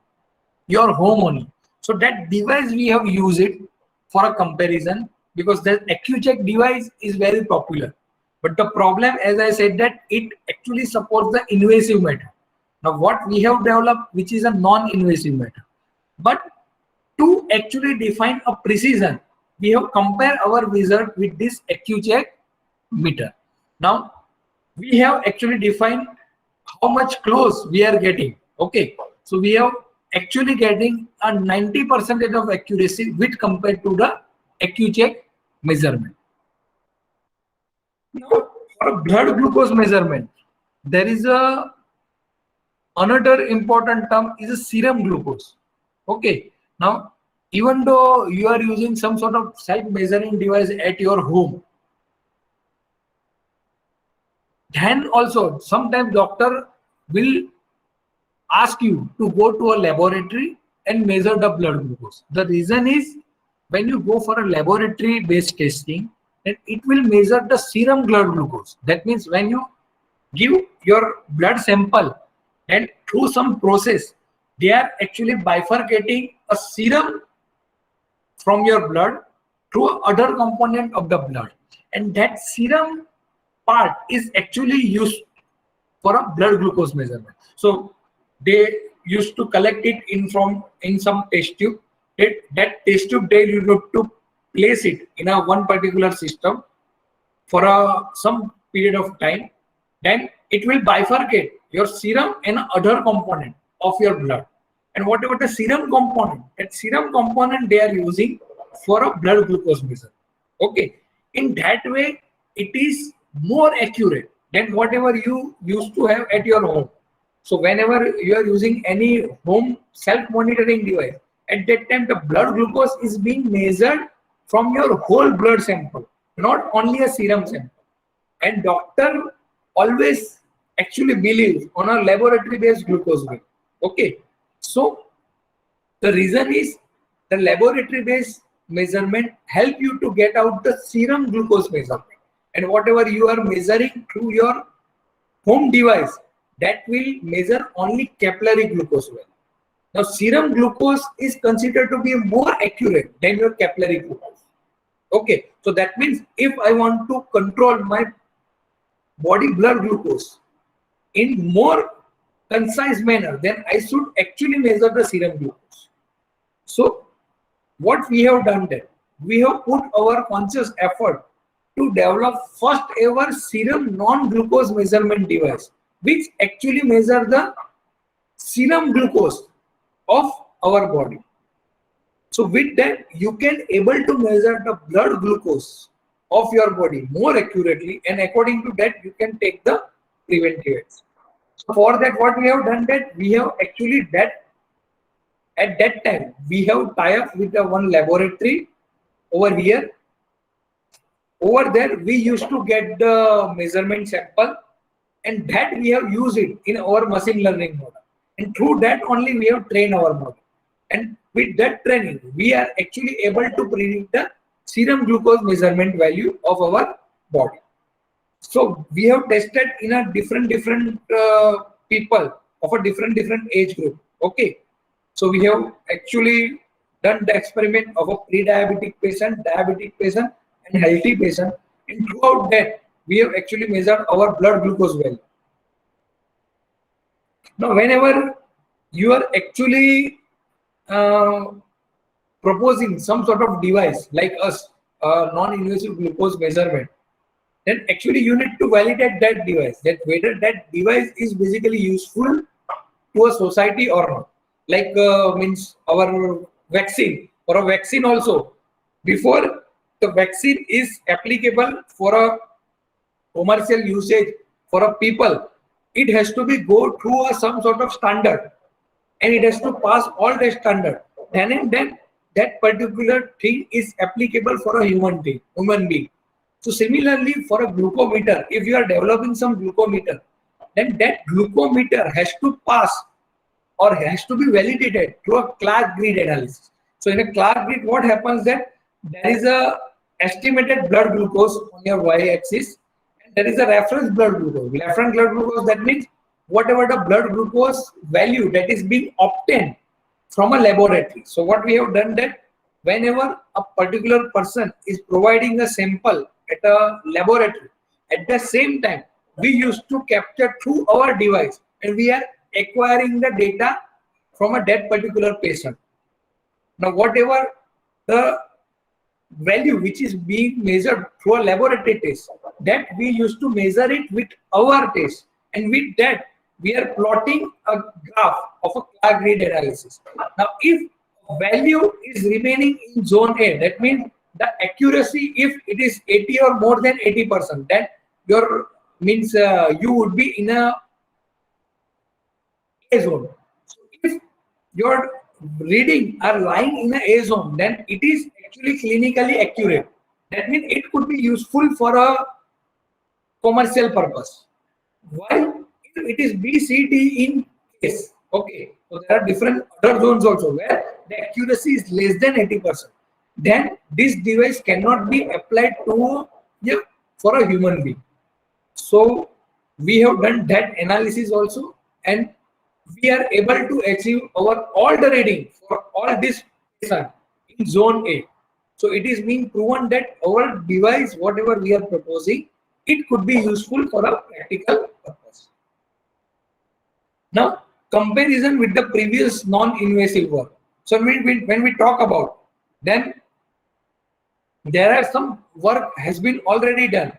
B: your home only. So that device we have used it for a comparison, because the AccuCheck device is very popular. But the problem, as I said, that it actually supports the invasive method. Now what we have developed, which is a non-invasive method. But to actually define a precision, we have compared our result with this AccuCheck meter. Now we have actually defined how much close we are getting. Okay, so we have actually getting a 90% of accuracy with compared to the AccuCheck measurement. Now for a blood glucose measurement, there is another important term is a serum glucose. Okay, now even though you are using some sort of self-measuring device at your home, then also sometimes doctor will ask you to go to a laboratory and measure the blood glucose. The reason is, when you go for a laboratory based testing, then it will measure the serum blood glucose. That means when you give your blood sample and through some process, they are actually bifurcating a serum from your blood to other component of the blood, and that serum part is actually used for a blood glucose measurement. So they used to collect it in some test tube. That test tube, they used to place it in a one particular system for some period of time. Then it will bifurcate your serum and other component of your blood. And whatever the serum component, that serum component they are using for a blood glucose measure. Okay. In that way, it is more accurate than whatever you used to have at your home. So whenever you are using any home self-monitoring device, at that time the blood glucose is being measured from your whole blood sample, not only a serum sample. And doctor always actually believes on a laboratory-based glucose weight. Okay. So the reason is, the laboratory-based measurement help you to get out the serum glucose measurement, and whatever you are measuring through your home device, that will measure only capillary glucose well. Now serum glucose is considered to be more accurate than your capillary glucose. Okay, so that means if I want to control my body blood glucose in more concise manner, then I should actually measure the serum glucose. So what we have done then, we have put our conscious effort to develop first ever serum non-glucose measurement device, which actually measure the serum glucose of our body. So with that, you can able to measure the blood glucose of your body more accurately, and according to that, you can take the preventive acts. So for that, what we have done, that we have actually at that time, we have tie up with the one laboratory over here. Over there, we used to get the measurement sample, and that we have used it in our machine learning model. And through that only we have trained our model. And with that training, we are actually able to predict the serum glucose measurement value of our body. So we have tested in a different people of a different age group. Okay. So we have actually done the experiment of a pre-diabetic patient, diabetic patient, and healthy patient. And throughout that, we have actually measured our blood glucose value. Now, whenever you are actually proposing some sort of device like us, non-invasive glucose measurement, then actually you need to validate that device, that whether that device is basically useful to a society or not. Like means our vaccine, or a vaccine also, before the vaccine is applicable for a commercial usage for a people, it has to be go through some sort of standard, and it has to pass all the standard. Then and then that particular thing is applicable for a human being. So similarly, for a glucometer, if you are developing some glucometer, then that glucometer has to pass or has to be validated through a Clark grid analysis. So in a Clark grid, what happens that there is a estimated blood glucose on your y-axis, and there is a reference blood glucose. Reference blood glucose, that means whatever the blood glucose value that is being obtained from a laboratory. So what we have done, that whenever a particular person is providing a sample at a laboratory, at the same time we used to capture through our device, and we are acquiring the data from a that particular patient. Now whatever the value which is being measured through a laboratory test, that we used to measure it with our test, and with that we are plotting a graph of a Clark grid analysis. Now if value is remaining in zone A, that means the accuracy, if it is 80 or more than 80%, then your means you would be in a A zone. So if your reading are lying in a A zone, then it is actually clinically accurate. That means it could be useful for a commercial purpose. While if it is B, C, D in case, okay, so there are different other zones also where the accuracy is less than 80%. Then this device cannot be applied to for a human being. So we have done that analysis also, and we are able to achieve our all the reading for all this in zone A. So it is being proven that our device, whatever we are proposing, it could be useful for a practical purpose. Now, comparison with the previous non-invasive work. So when we talk about, then there are some work has been already done.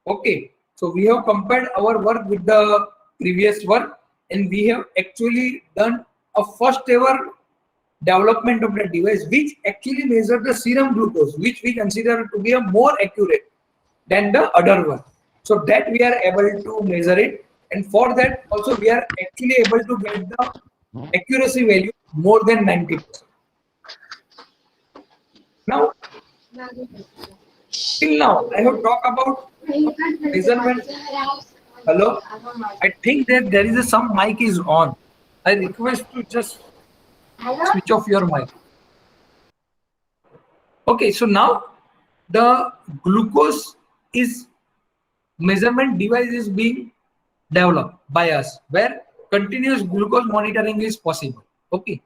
B: Okay, so we have compared our work with the previous work, and we have actually done a first ever development of the device which actually measures the serum glucose, which we consider to be a more accurate than the other one. So that we are able to measure it, and for that also we are actually able to get the accuracy value more than 90%. Now, till now I have talked about measurement. Hello, I think that there is some mic is on. I request to just switch off your mic. Okay, so now the glucose is measurement device is being developed by us, where continuous glucose monitoring is possible. Okay,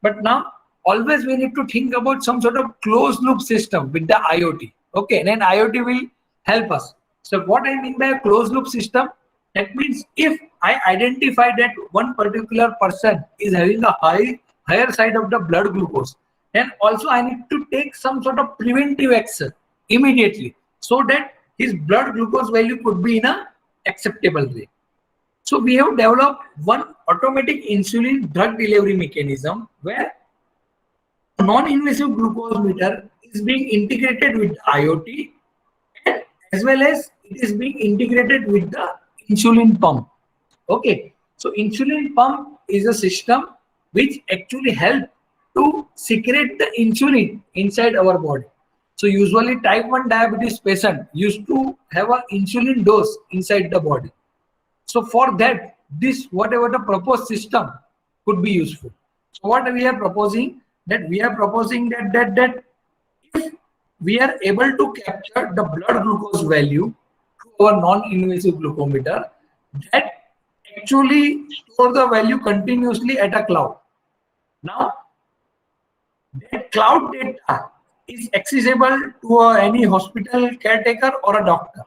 B: but now always we need to think about some sort of closed loop system with the IoT. Okay, and then IoT will help us. So what I mean by a closed loop system, that means if I identify that one particular person is having a higher side of the blood glucose, then also I need to take some sort of preventive action immediately so that his blood glucose value could be in a acceptable way. So we have developed one automatic insulin drug delivery mechanism where non-invasive glucose meter is being integrated with IoT, and as well as it is being integrated with the insulin pump. Okay, so insulin pump is a system which actually helps to secrete the insulin inside our body. So usually type 1 diabetes patient used to have an insulin dose inside the body. So for that, this whatever the proposed system could be useful. So what we are proposing, that if we are able to capture the blood glucose value through our non-invasive glucometer, that actually store the value continuously at a cloud. Now, that cloud data is accessible to any hospital caretaker or a doctor.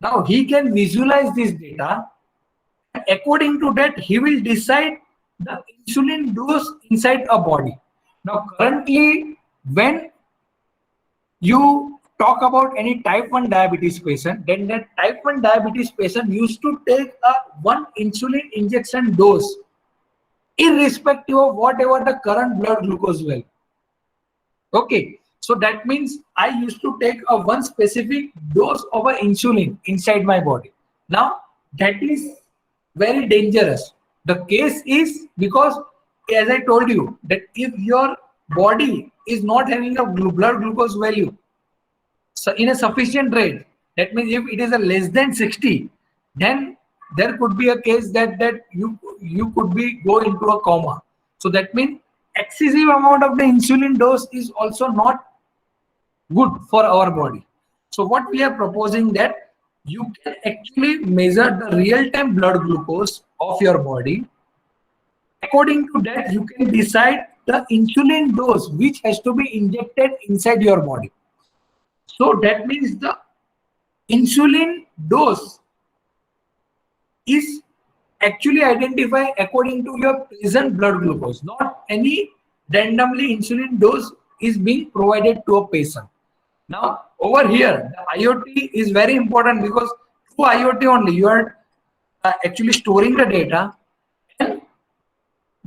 B: Now he can visualize this data, and according to that he will decide the insulin dose inside a body. Now currently, when you talk about any type 1 diabetes patient, then that type 1 diabetes patient used to take a one insulin injection dose irrespective of whatever the current blood glucose value. Okay, so that means I used to take a one specific dose of a insulin inside my body. Now that is very dangerous. The case is because, as I told you, that if your body is not having a blood glucose value so in a sufficient rate, that means if it is a less than 60, then there could be a case that you could be go into a coma. So that means excessive amount of the insulin dose is also not good for our body. So what we are proposing, that you can actually measure the real-time blood glucose of your body. According to that, you can decide the insulin dose which has to be injected inside your body. So that means the insulin dose is actually identified according to your present blood glucose. Not any randomly insulin dose is being provided to a patient. Now over here, the IoT is very important, because through IoT only you are actually storing the data, and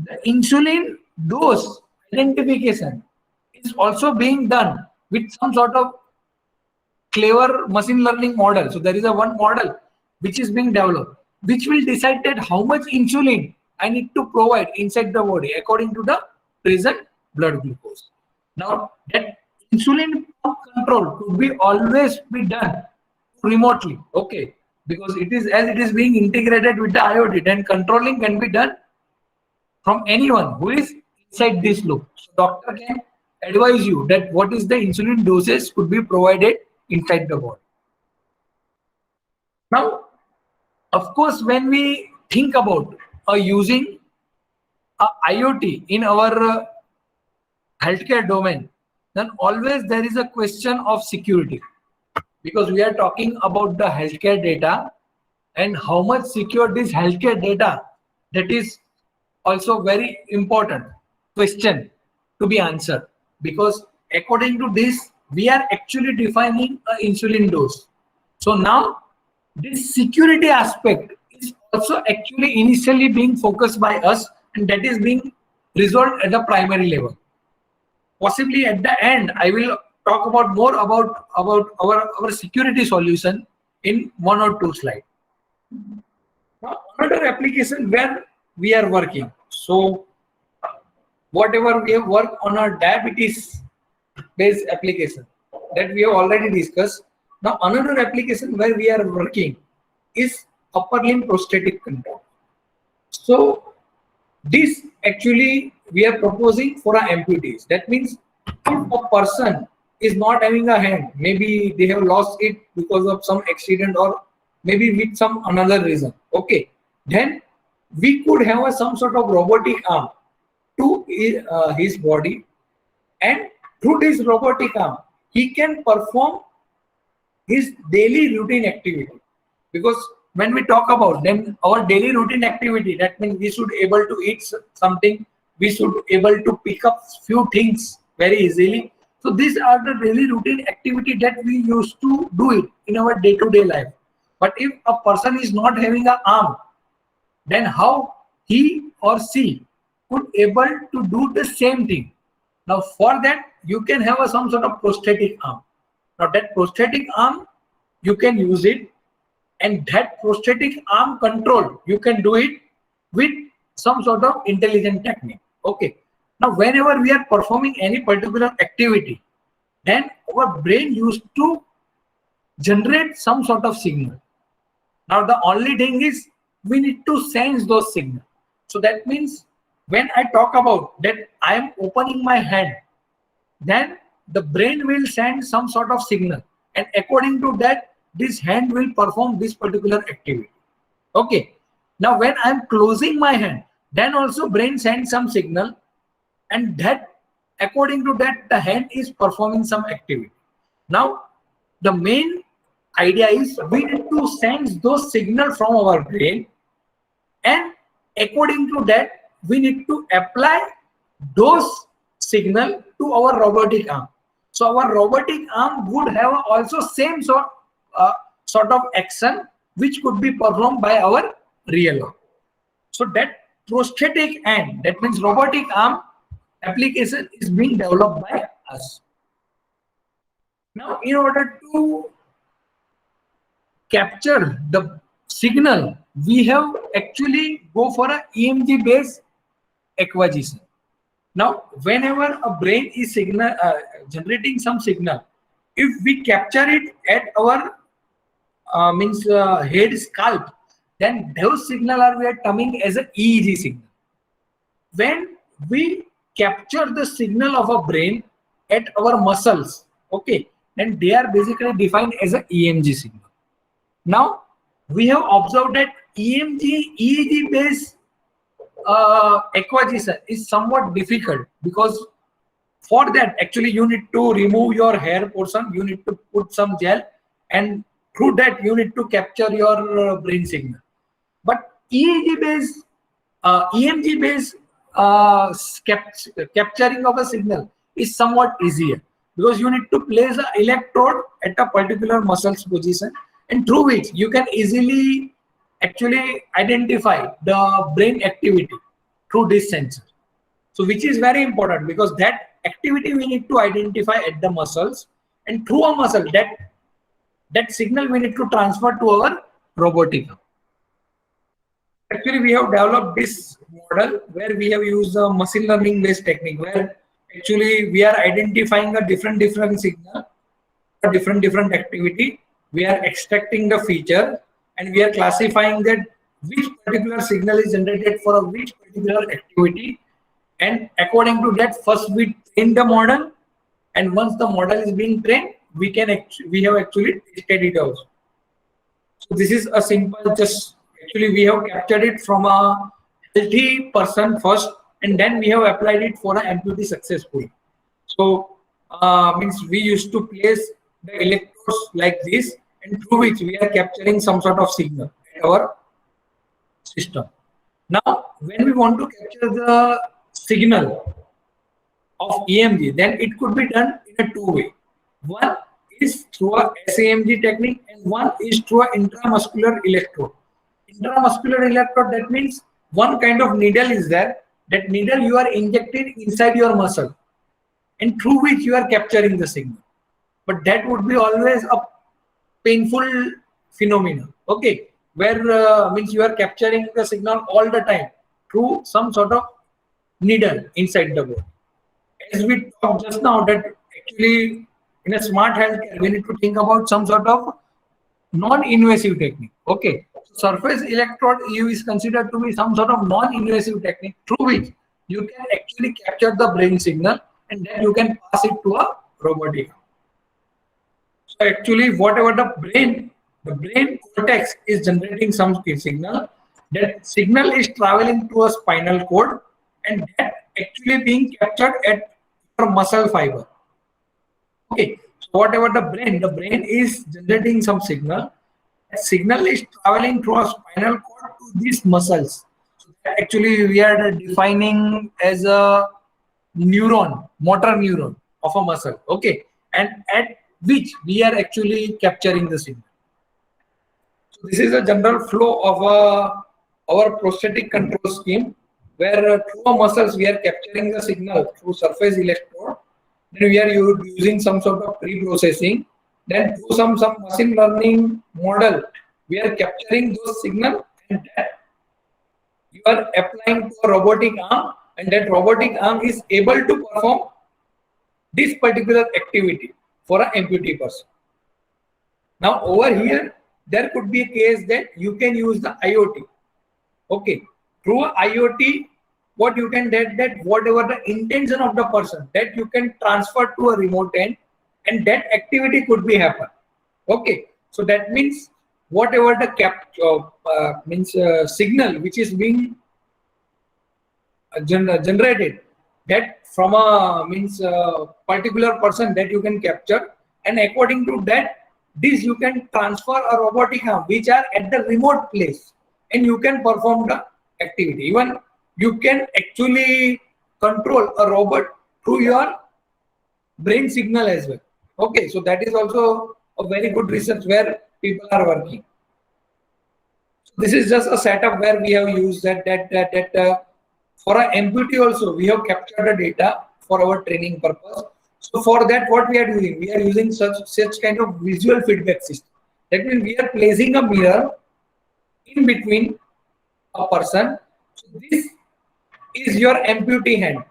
B: the insulin dose identification is also being done with some sort of clever machine learning model. So there is a one model which is being developed, which will decide that how much insulin I need to provide inside the body according to the present blood glucose. Now that insulin pump control could be always be done remotely, okay, because it is being integrated with the IoT, then controlling can be done from anyone who is inside this loop. So doctor can advise you that what is the insulin doses could be provided inside the body. Now, of course, when we think about using a IoT in our healthcare domain, then always there is a question of security, because we are talking about the healthcare data and how much secure this healthcare data. That is also very important question to be answered, because according to this we are actually defining an insulin dose. So now this security aspect is also actually initially being focused by us, and that is being resolved at the primary level. Possibly at the end I will talk about more about our security solution in 1 or 2 slides. Now, another application where we are working. So whatever we have worked on our diabetes based application that we have already discussed. Now another application where we are working is upper limb prosthetic control. So this actually we are proposing for our amputees. That means if a person is not having a hand, maybe they have lost it because of some accident or maybe with some another reason, okay, then we could have some sort of robotic arm to his body, and through this robotic arm he can perform his daily routine activity. Because when we talk about then our daily routine activity, that means we should able to eat something, we should able to pick up few things very easily. So these are the daily routine activity that we used to do it in our day-to-day life. But if a person is not having an arm, then how he or she could able to do the same thing? Now for that you can have some sort of prosthetic arm. Now that prosthetic arm you can use it, and that prosthetic arm control you can do it with some sort of intelligent technique, okay. Now whenever we are performing any particular activity, then our brain used to generate some sort of signal. Now the only thing is we need to sense those signals. So that means when I talk about that I am opening my hand, then the brain will send some sort of signal, and according to that this hand will perform this particular activity, okay. Now when I am closing my hand, then also brain sends some signal, and that according to that the hand is performing some activity. Now the main idea is we need to sense those signals from our brain, and according to that we need to apply those signal to our robotic arm. So our robotic arm would have also same sort of action which could be performed by our real arm. So that prosthetic hand, that means robotic arm application, is being developed by us. Now in order to capture the signal, we have actually go for a EMG based acquisition. Now whenever a brain is generating some signal, if we capture it at our head scalp, then those signal are coming as an EEG signal. When we capture the signal of a brain at our muscles, okay, then they are basically defined as an EMG signal. Now we have observed that EEG based acquisition is somewhat difficult, because for that actually you need to remove your hair portion, you need to put some gel, and through that you need to capture your brain signal. But EMG based capturing of a signal is somewhat easier, because you need to place an electrode at a particular muscle's position, and through which you can easily actually identify the brain activity through this sensor. So which is very important, because that activity we need to identify at the muscles, and through a muscle that signal we need to transfer to our robotic arm. Actually, we have developed this model where we have used a machine learning based technique where actually we are identifying a different signal, a different activity. We are extracting the feature and we are classifying that which particular signal is generated for which particular activity. And according to that, first we train the model, and once the model is being trained, we have actually tested it also. So this is a simple, just actually we have captured it from a healthy person first, and then we have applied it for an amputee successfully. So means we used to place the electrodes like this, and through which we are capturing some sort of signal in our system. Now, when we want to capture the signal of EMG, then it could be done in a two-way. One is through a SAMG technique, and one is through an intramuscular electrode. Intramuscular electrode, that means one kind of needle is there. That needle you are injecting inside your muscle, and through which you are capturing the signal. But that would be always a painful phenomenon. Okay, where means you are capturing the signal all the time through some sort of needle inside the body. As we talked just now, that actually in a smart healthcare, we need to think about some sort of non-invasive technique. Okay, so surface electrode is considered to be some sort of non-invasive technique through which you can actually capture the brain signal, and then you can pass it to a robotic. So actually, whatever the brain cortex is generating some signal, that signal is traveling to a spinal cord, and that actually being captured at your muscle fiber. Okay, so whatever the brain is generating some signal. That signal is traveling through a spinal cord to these muscles. So that actually we are defining as a neuron, motor neuron of a muscle. Okay, and at which we are actually capturing the signal. So this is a general flow of our prosthetic control scheme, where through our muscles we are capturing the signal through surface electrode. Then we are using some sort of pre-processing. Then through some machine learning model, we are capturing those signals, and that you are applying to a robotic arm, and that robotic arm is able to perform this particular activity for an amputee person. Now over here, there could be a case that you can use the IoT. Okay, through IoT, what you can do that whatever the intention of the person, that you can transfer to a remote end, and that activity could be happen. Okay, so that means whatever the signal which is being generated, that from a particular person, that you can capture, and according to that, this you can transfer a robotic arm which are at the remote place, and you can perform the activity. Even you can actually control a robot through your brain signal as well. Okay, so that is also a very good research where people are working. So this is just a setup where we have used that for an amputee also we have captured the data for our training purpose. So for that, what we are doing, we are using such kind of visual feedback system. That means we are placing a mirror in between a person. So this is your amputee hand.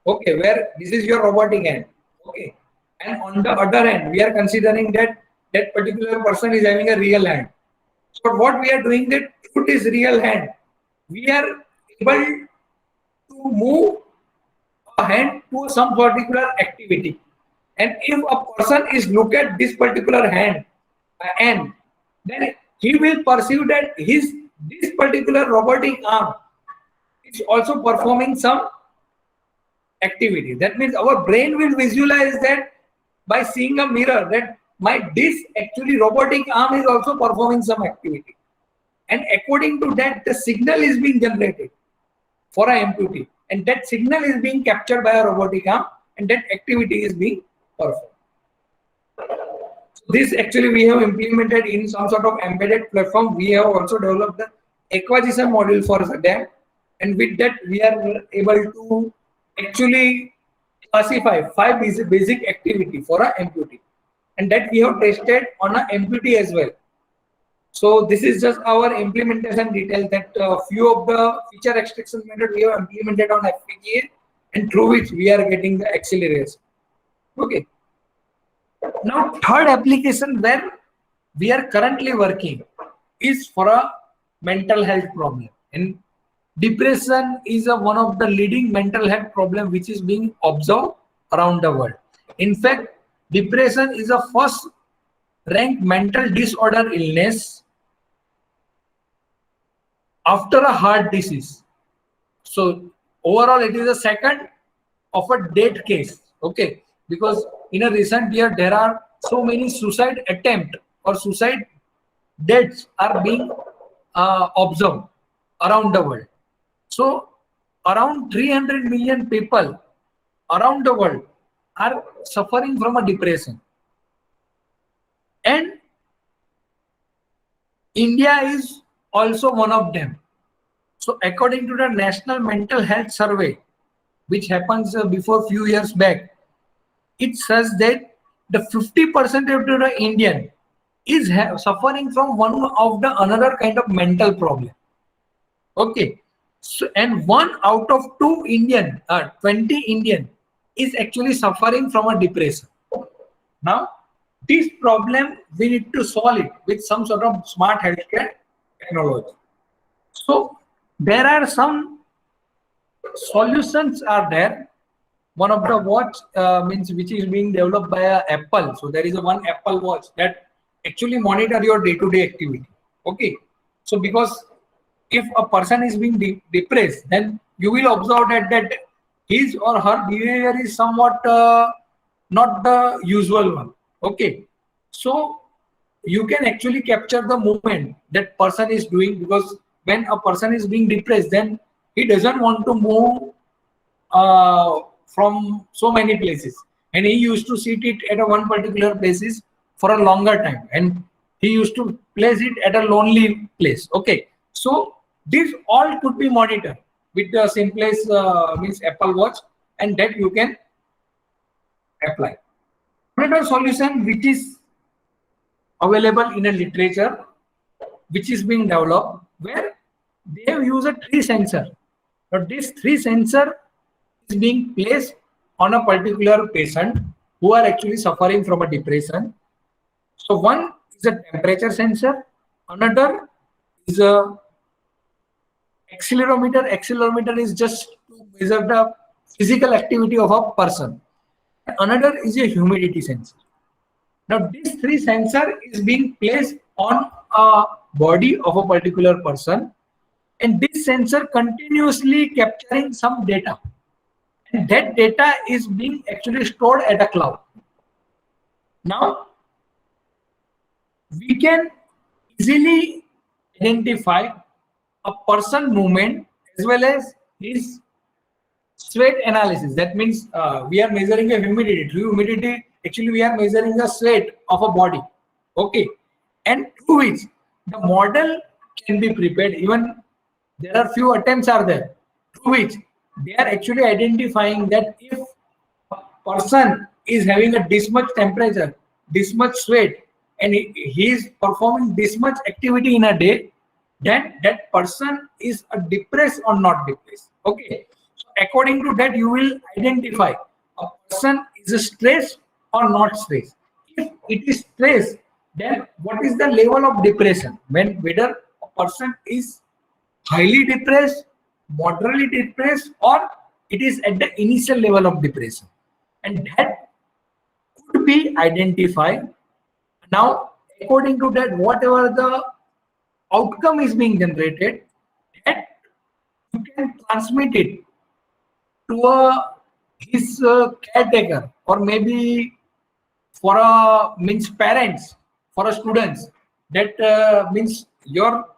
B: Okay, where this is your robotic hand. Okay, and on the other hand, we are considering that that particular person is having a real hand. So what we are doing, that through this real hand, we are able to move a hand to some particular activity. And if a person is look at this particular hand, then he will perceive that this particular robotic arm is also performing some activity. That means our brain will visualize that by seeing a mirror, that this actually robotic arm is also performing some activity. And according to that, the signal is being generated for an amputee, and that signal is being captured by a robotic arm, and that activity is being performed. So this actually we have implemented in some sort of embedded platform. We have also developed the acquisition module for them, and with that we are able to actually classify 5 basic activity for an amputee, and that we have tested on an amputee as well. So this is just our implementation detail, that few of the feature extraction method we have implemented on FPGA, and through which we are getting the acceleration. Okay. Now third application where we are currently working is for a mental health problem, and depression is one of the leading mental health problem which is being observed around the world. In fact, depression is a first ranked mental disorder illness after a heart disease. So overall it is a second of a death case. Okay, because in a recent year there are so many suicide attempt or suicide deaths are being observed around the world. So around 300 million people around the world are suffering from a depression, and India is also one of them. So according to the National Mental Health Survey, which happens before few years back, it says that the 50% of the Indian is suffering from one of the another kind of mental problem. Okay, so and 1 out of 2 Indian, 20 Indian is actually suffering from a depression. Now this problem we need to solve it with some sort of smart healthcare technology. So there are some solutions are there. One of the watch means which is being developed by Apple. So there is a one Apple watch that actually monitor your day-to-day activity. Okay, so because if a person is being depressed, then you will observe that his or her behavior is somewhat not the usual one. Okay, so you can actually capture the movement that person is doing, because when a person is being depressed, then he doesn't want to move from so many places, and he used to sit it at a one particular places for a longer time, and he used to place it at a lonely place. Okay, so this all could be monitored with the simplest means Apple Watch, and that you can apply. Another solution which is available in a literature which is being developed, where they have used a 3 sensor, but this 3 sensor is being placed on a particular patient who are actually suffering from a depression. So one is a temperature sensor, another is a accelerometer. Accelerometer is just to measure the physical activity of a person. Another is a humidity sensor. Now this 3 sensor is being placed on a body of a particular person, and this sensor continuously capturing some data, and that data is being actually stored at a cloud. Now we can easily identify a person movement as well as his sweat analysis. That means we are measuring a humidity. Through humidity, actually we are measuring the sweat of a body. Okay, and through which the model can be prepared. Even there are few attempts are there through which they are actually identifying that if a person is having a this much temperature, this much sweat, and he is performing this much activity in a day, then that person is depressed or not depressed. Okay, so according to that you will identify a person is stressed or not stressed. If it is stressed, then what is the level of depression, whether a person is highly depressed, moderately depressed, or it is at the initial level of depression, and that could be identified. Now according to that, whatever the outcome is being generated, that you can transmit it to his caretaker, or maybe for a means parents, for a students, that means your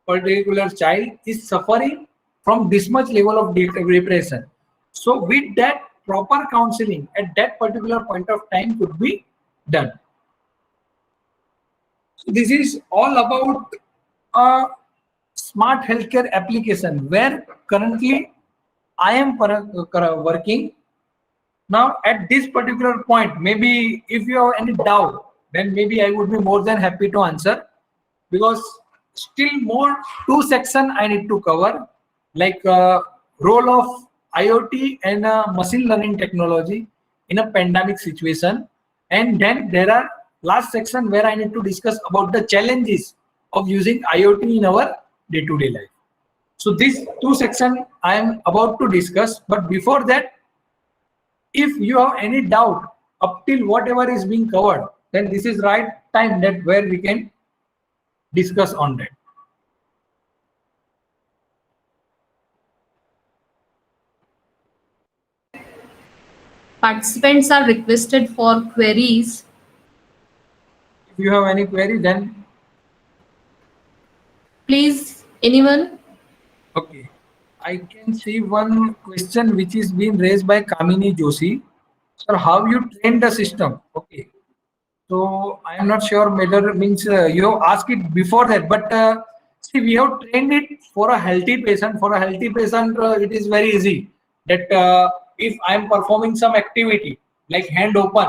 B: particular child is suffering from this much level of depression. So with that, proper counseling at that particular point of time could be done. So this is all about a smart healthcare application where currently I am working. Now at this particular point, maybe if you have any doubt, then maybe I would be more than happy to answer. because still more two section I need to cover, like role of IoT and machine learning technology in a pandemic situation. And then there are last section where I need to discuss about the challenges of using IoT in our day-to-day life. So these two sections I am about to discuss, but before that, if you have any doubt up till whatever is being covered, then this is right time that where we can discuss on that.
C: Participants are requested for queries.
B: If you have any query, then
C: Please, anyone?
B: okay. I can see one question which is being raised by Kamini Joshi. Sir, how you train the system? Okay. So I am not sure whether means you have asked it before that, but see, we have trained it for a healthy patient. For a healthy patient, it is very easy that if I am performing some activity like hand open,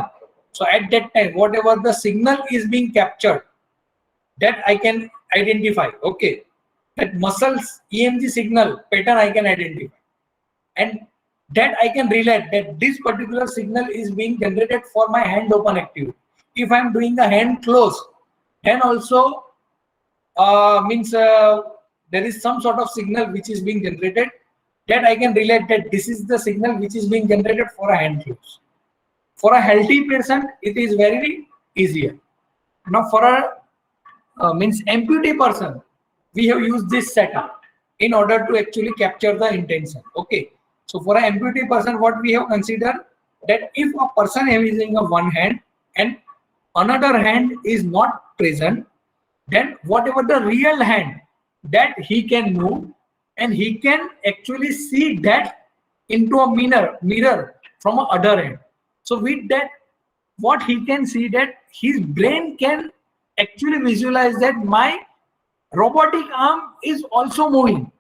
B: so at that time, whatever the signal is being captured, that I can identify. Okay, that muscles EMG signal pattern I can identify, and that I can relate that this particular signal is being generated for my hand open activity. If I am doing a hand close, then also means there is some sort of signal which is being generated, that I can relate that this is the signal which is being generated for a hand close. For a healthy person, it is very easier. Now for a means amputee person, we have used this setup in order to actually capture the intention. Okay, so for an amputee person, what we have considered, that if a person is using a one hand and another hand is not present, then whatever the real hand that he can move, and he can actually see that into a mirror from a other end. So with that, what he can see, that his brain can actually visualize that my robotic arm is also moving.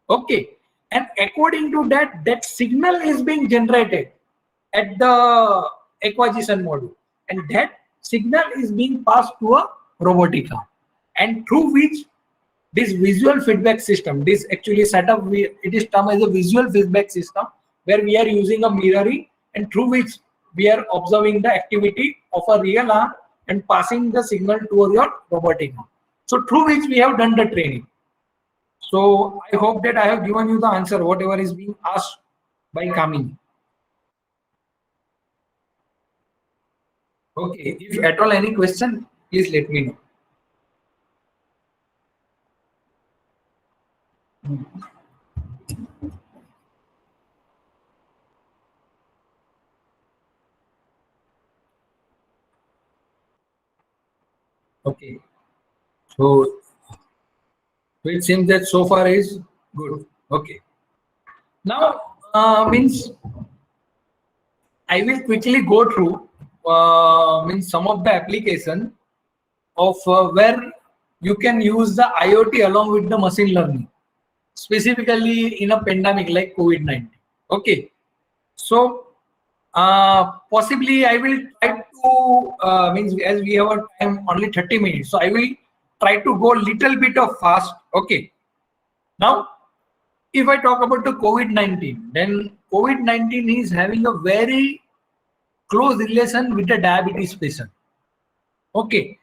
B: Okay, and according to that, that signal is being generated at the acquisition module, and that signal is being passed to a robotic arm, and through which this visual feedback system, this actually setup, it is termed as a visual feedback system, where we are using a mirroring, and through which we are observing the activity of a real arm and passing the signal to your robotic arm. So through which we have done the training. So I hope that I have given you the answer, whatever is being asked by Kamini. Okay, if at all any question, please let me know. Okay, so it seems that so far is good. Okay, now means I will quickly go through means some of the application of where you can use the IoT along with the machine learning, specifically in a pandemic like COVID-19. Okay, so possibly I will try to means as we have a time only 30 minutes, so I will try to go little bit of fast. Okay, now if I talk about the COVID-19, then COVID-19 is having a very close relation with the diabetes patient. Okay,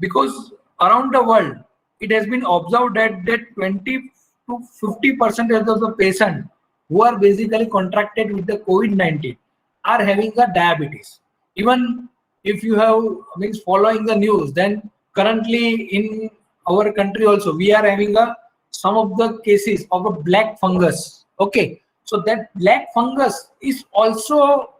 B: because around the world it has been observed that 20 to 50% of the patients who are basically contracted with the COVID-19 are having a diabetes. Even if you have means following the news, then currently in our country also we are having some of the cases of a black fungus. Okay, so that black fungus is also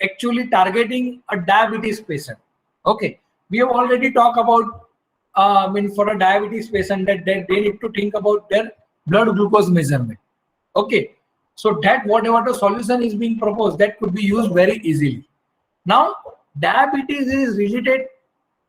B: actually targeting a diabetes patient. Okay, we have already talked about I mean for a diabetes patient that they need to think about their blood glucose measurement. Okay, so that whatever the solution is being proposed, that could be used very easily. Now diabetes is related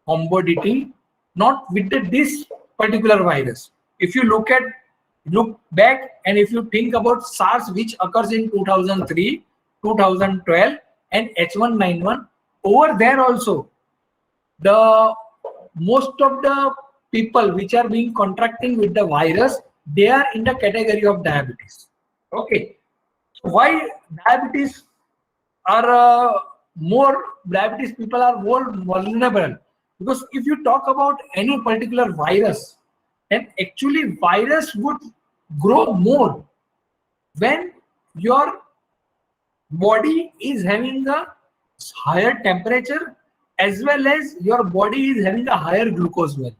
B: comorbidity, not with this particular virus. If you look back and if you think about SARS, which occurs in 2003, 2012, and H1N1, over there also the most of the people which are being contracting with the virus, they are in the category of diabetes. Okay. So why diabetes people are more vulnerable? Because if you talk about any particular virus, then actually virus would grow more when your body is having a higher temperature, as well as your body is having a higher glucose level.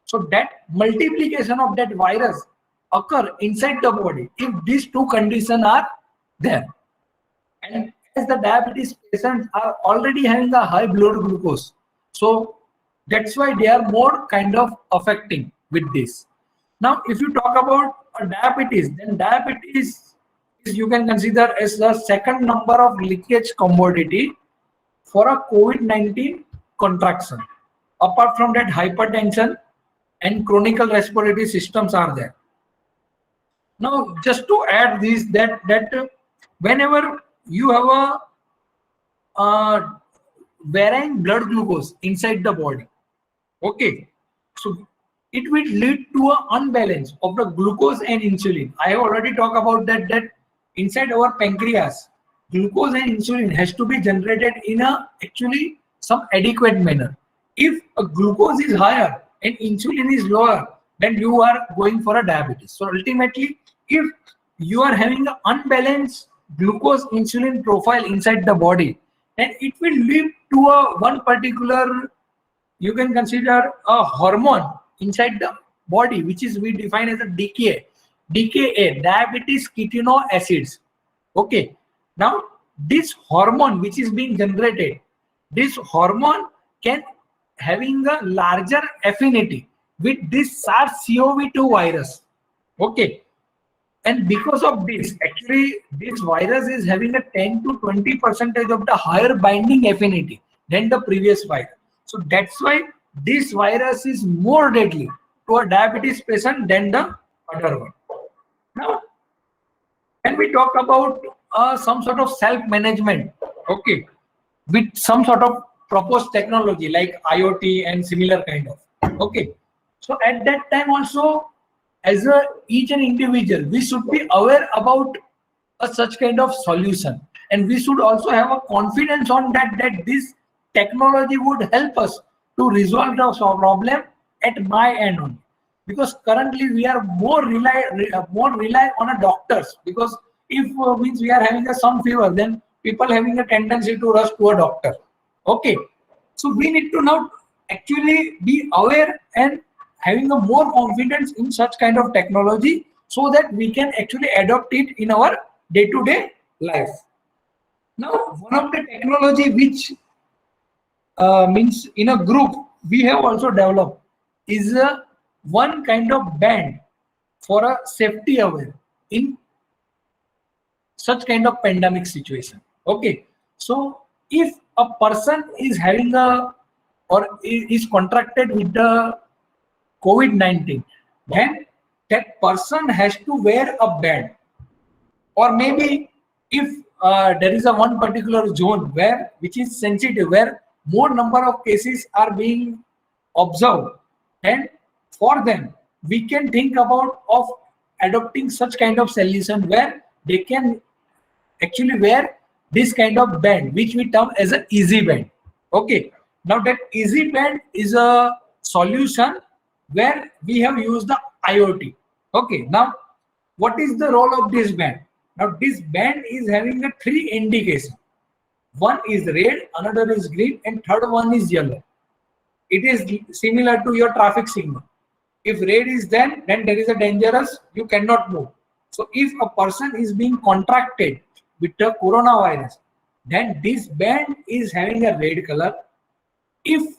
B: So that multiplication of that virus occur inside the body if these two conditions are there. And as the diabetes patients are already having a high blood glucose, so that's why they are more kind of affecting with this. Now, if you talk about diabetes, then diabetes is, you can consider as the second number of leakage comorbidity for a COVID-19 contraction. Apart from that, hypertension and chronic respiratory systems are there. Now, just to add this, that whenever you have a varying blood glucose inside the body, okay, so it will lead to an unbalance of the glucose and insulin. I have already talked about that inside our pancreas, glucose and insulin has to be generated in a actually some adequate manner. If a glucose is higher and insulin is lower, then you are going for a diabetes. So ultimately, if you are having an unbalanced glucose insulin profile inside the body, then it will lead to a one particular, you can consider a hormone inside the body, which is we define as a DKA, diabetes ketone acids. Okay. Now this hormone which is being generated, this hormone can having a larger affinity with this SARS-CoV-2 virus. Okay. And because of this, actually this virus is having a 10 to 20% of the higher binding affinity than the previous virus. So that's why this virus is more deadly to a diabetes patient than the other one. Now, when we talk about some sort of self-management, okay, with some sort of proposed technology like IoT and similar kind of, okay. So at that time also, as each and individual, we should be aware about such kind of solution, and we should also have a confidence on that this technology would help us to resolve the problem at my end only. Because currently we are more rely on a doctors, because if means we are having some fever, then people having a tendency to rush to a doctor. Okay, so we need to now actually be aware and having a more confidence in such kind of technology, so that we can actually adopt it in our day-to-day life. Now, one of the technology which means in a group we have also developed is one kind of band for a safety aware in such kind of pandemic situation. Okay, so if a person is having or is contracted with the COVID-19, then that person has to wear a band. Or maybe if there is a one particular zone which is sensitive, where more number of cases are being observed, then for them we can think about of adopting such kind of solution where they can actually wear this kind of band, which we term as an easy band. Okay, now that easy band is a solution where we have used the IoT. Okay, now what is the role of this band? Now this band is having a 3 indications. One is red, another is green, and third one is yellow. It is similar to your traffic signal. If red is then there is a dangerous, you cannot move. So if a person is being contracted with the coronavirus, then this band is having a red color. If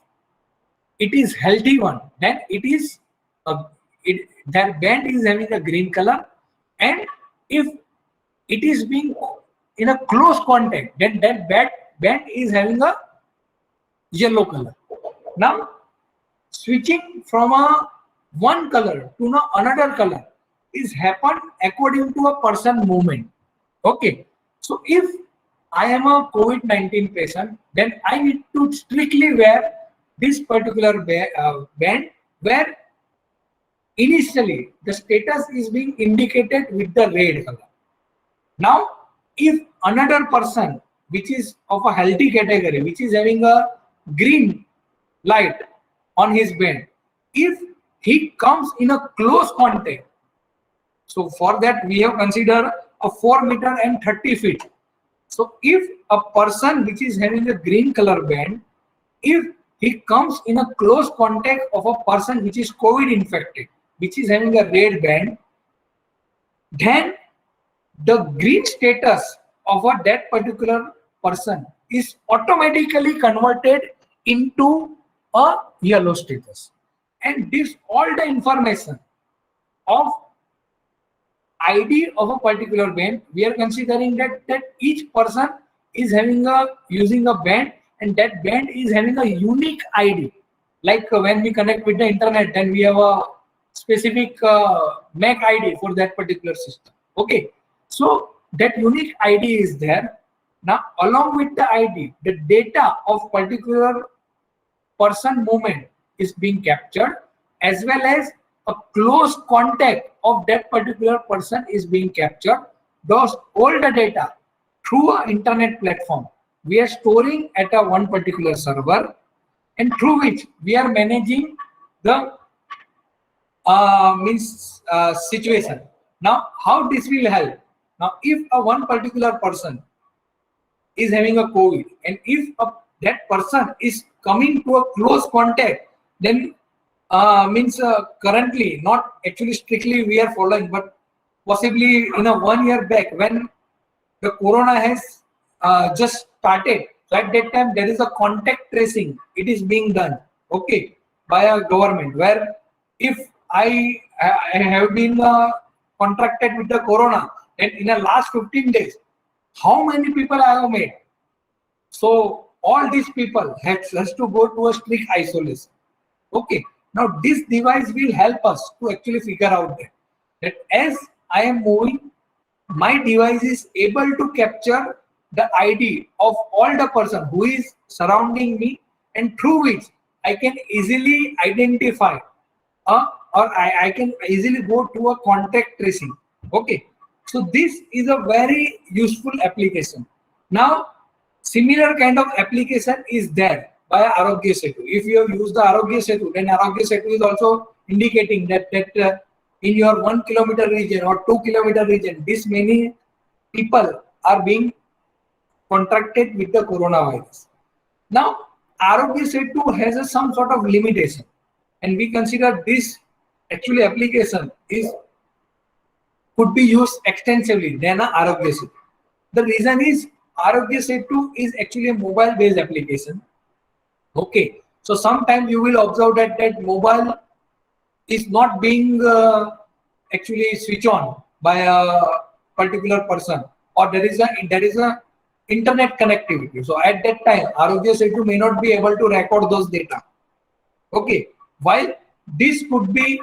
B: it is healthy one, then it is that band is having a green color, and if it is being in a close contact, then that band is having a yellow color. Now, switching from one color to another color is happened according to a person movement. Okay, so if I am a COVID-19 patient, then I need to strictly wear this particular band where initially the status is being indicated with the red color. Now, if another person which is of a healthy category, which is having a green light on his band, if he comes in a close contact, so for that we have considered a 4 meter and 30 feet. So if a person which is having a green color band, if he comes in a close contact of a person which is COVID infected, which is having a red band, then the green status of that particular person is automatically converted into a yellow status. And this all the information of ID of a particular band, we are considering that each person is having using a band, and that band is having a unique ID. Like when we connect with the internet, then we have a specific MAC ID for that particular system. Okay, so that unique ID is there. Now, along with the ID, the data of particular person movement is being captured, as well as a close contact of that particular person is being captured. Those all the data through an internet platform we are storing at a one particular server, and through which we are managing the situation. Now, how this will help? Now, if a one particular person is having a COVID, and if that person is coming to a close contact, then currently not actually strictly we are following, but possibly in a 1 year back when the corona has just started, so at that time there is a contact tracing, it is being done, okay, by a government, where if I have been contracted with the corona, and in the last 15 days how many people I have met, so all these people has to go to a strict isolation. Okay, now this device will help us to actually figure out that as I am moving, my device is able to capture the ID of all the person who is surrounding me, and through which I can easily identify or I can easily go to a contact tracing. Okay, so this is a very useful application. Now, similar kind of application is there by Arogya Setu. If you have used the Arogya Setu, then Arogya Setu is also indicating that in your 1 kilometer region or 2 kilometer region, this many people are being contracted with the coronavirus. Now, Arogya Setu has some sort of limitation, and we consider this actually application could be used extensively than Arogya Setu. The reason is Arogya Setu is actually a mobile-based application. Okay, so sometimes you will observe that mobile is not being actually switched on by a particular person, or there is a internet connectivity. So at that time, Arogya Setu may not be able to record those data. Okay, while this could be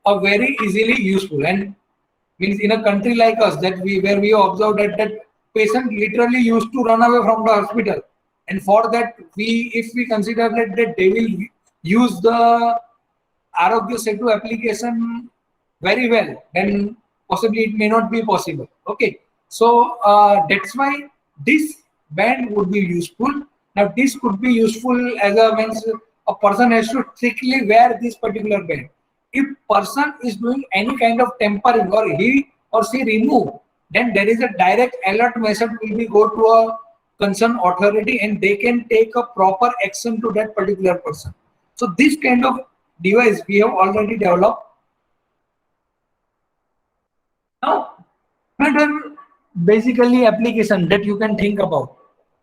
B: a very easily useful, and means in a country like us where we observed that patient literally used to run away from the hospital, and for that if we consider that they will use the Arogya Setu application very well, then possibly it may not be possible. Okay, so that's why this band would be useful. Now, this could be useful as a person has to strictly wear this particular band. If person is doing any kind of tampering or he or she remove, then there is a direct alert message will be go to a concerned authority, and they can take a proper action to that particular person. So this kind of device we have already developed. Now, another basically application that you can think about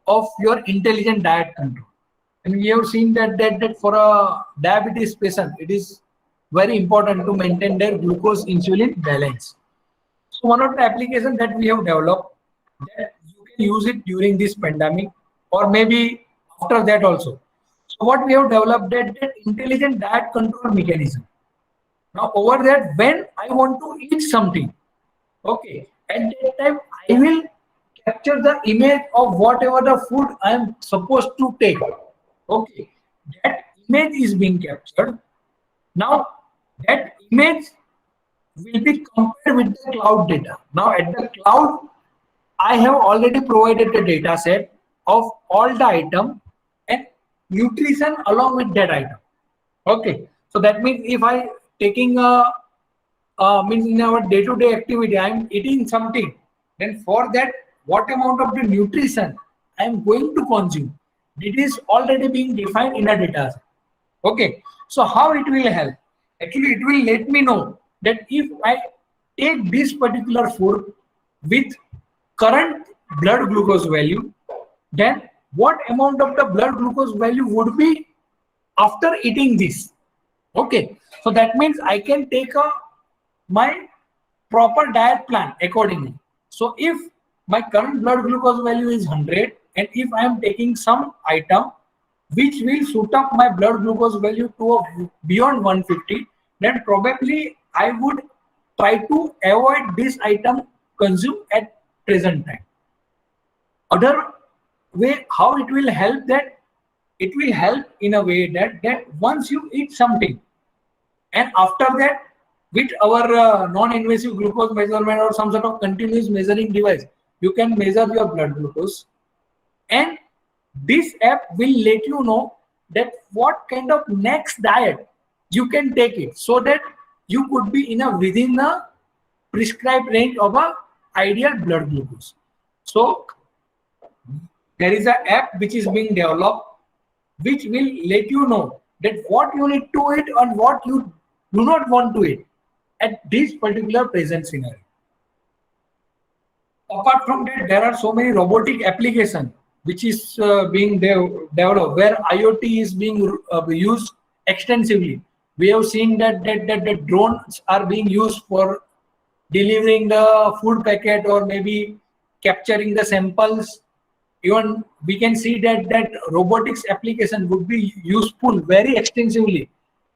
B: of your intelligent diet control, and we have seen that for a diabetes patient, it is very important to maintain their glucose insulin balance. So one of the applications that we have developed, that you can use it during this pandemic or maybe after that also. So what we have developed that intelligent diet control mechanism. Now over there, when I want to eat something, okay, at that time I will capture the image of whatever the food I am supposed to take. Okay, that image is being captured. Now that image will be compared with the cloud data. Now at the cloud, I have already provided the data set of all the item and nutrition along with that item. Okay, so that means if I taking means in our day-to-day activity, I am eating something, then for that, what amount of the nutrition I am going to consume, it is already being defined in a data set. Okay, so how it will help? Actually, it will let me know that if I take this particular food with current blood glucose value, then what amount of the blood glucose value would be after eating this. Okay, so that means I can take my proper diet plan accordingly. So if my current blood glucose value is 100, and if I am taking some item which will suit up my blood glucose value to beyond 150, then probably I would try to avoid this item consumed at present time. Other way how it will help, that it will help in a way that once you eat something and after that with our non-invasive glucose measurement or some sort of continuous measuring device, you can measure your blood glucose, and this app will let you know that what kind of next diet you can take it, so that you could be within the prescribed range of a ideal blood glucose. So there is an app which is being developed which will let you know that what you need to eat and what you do not want to eat at this particular present scenario. Apart from that, there are so many robotic applications which is being developed, where IoT is being used extensively. We have seen that the drones are being used for delivering the food packet or maybe capturing the samples. Even we can see that robotics application would be useful very extensively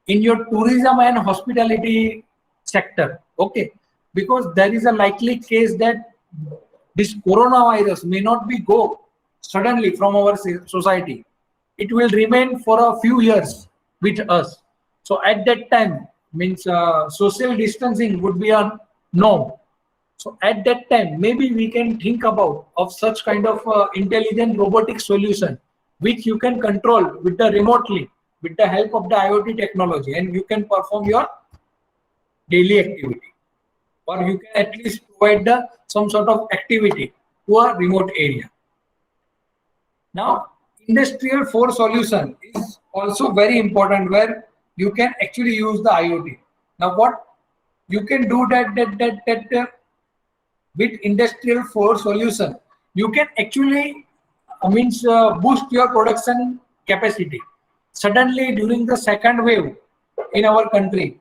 B: in your tourism and hospitality sector. Okay, because there is a likely case that this coronavirus may not be go suddenly from our society. It will remain for a few years with us. So at that time, means social distancing would be a norm. So at that time, maybe we can think about of such kind of intelligent robotic solution, which you can control with the remotely with the help of the IoT technology, and you can perform your daily activity, or you can at least provide some sort of activity to a remote area. Now, industrial 4 solution is also very important, where you can actually use the IoT. Now, what you can do that with industrial 4 solution, you can actually boost your production capacity. Suddenly, during the second wave in our country,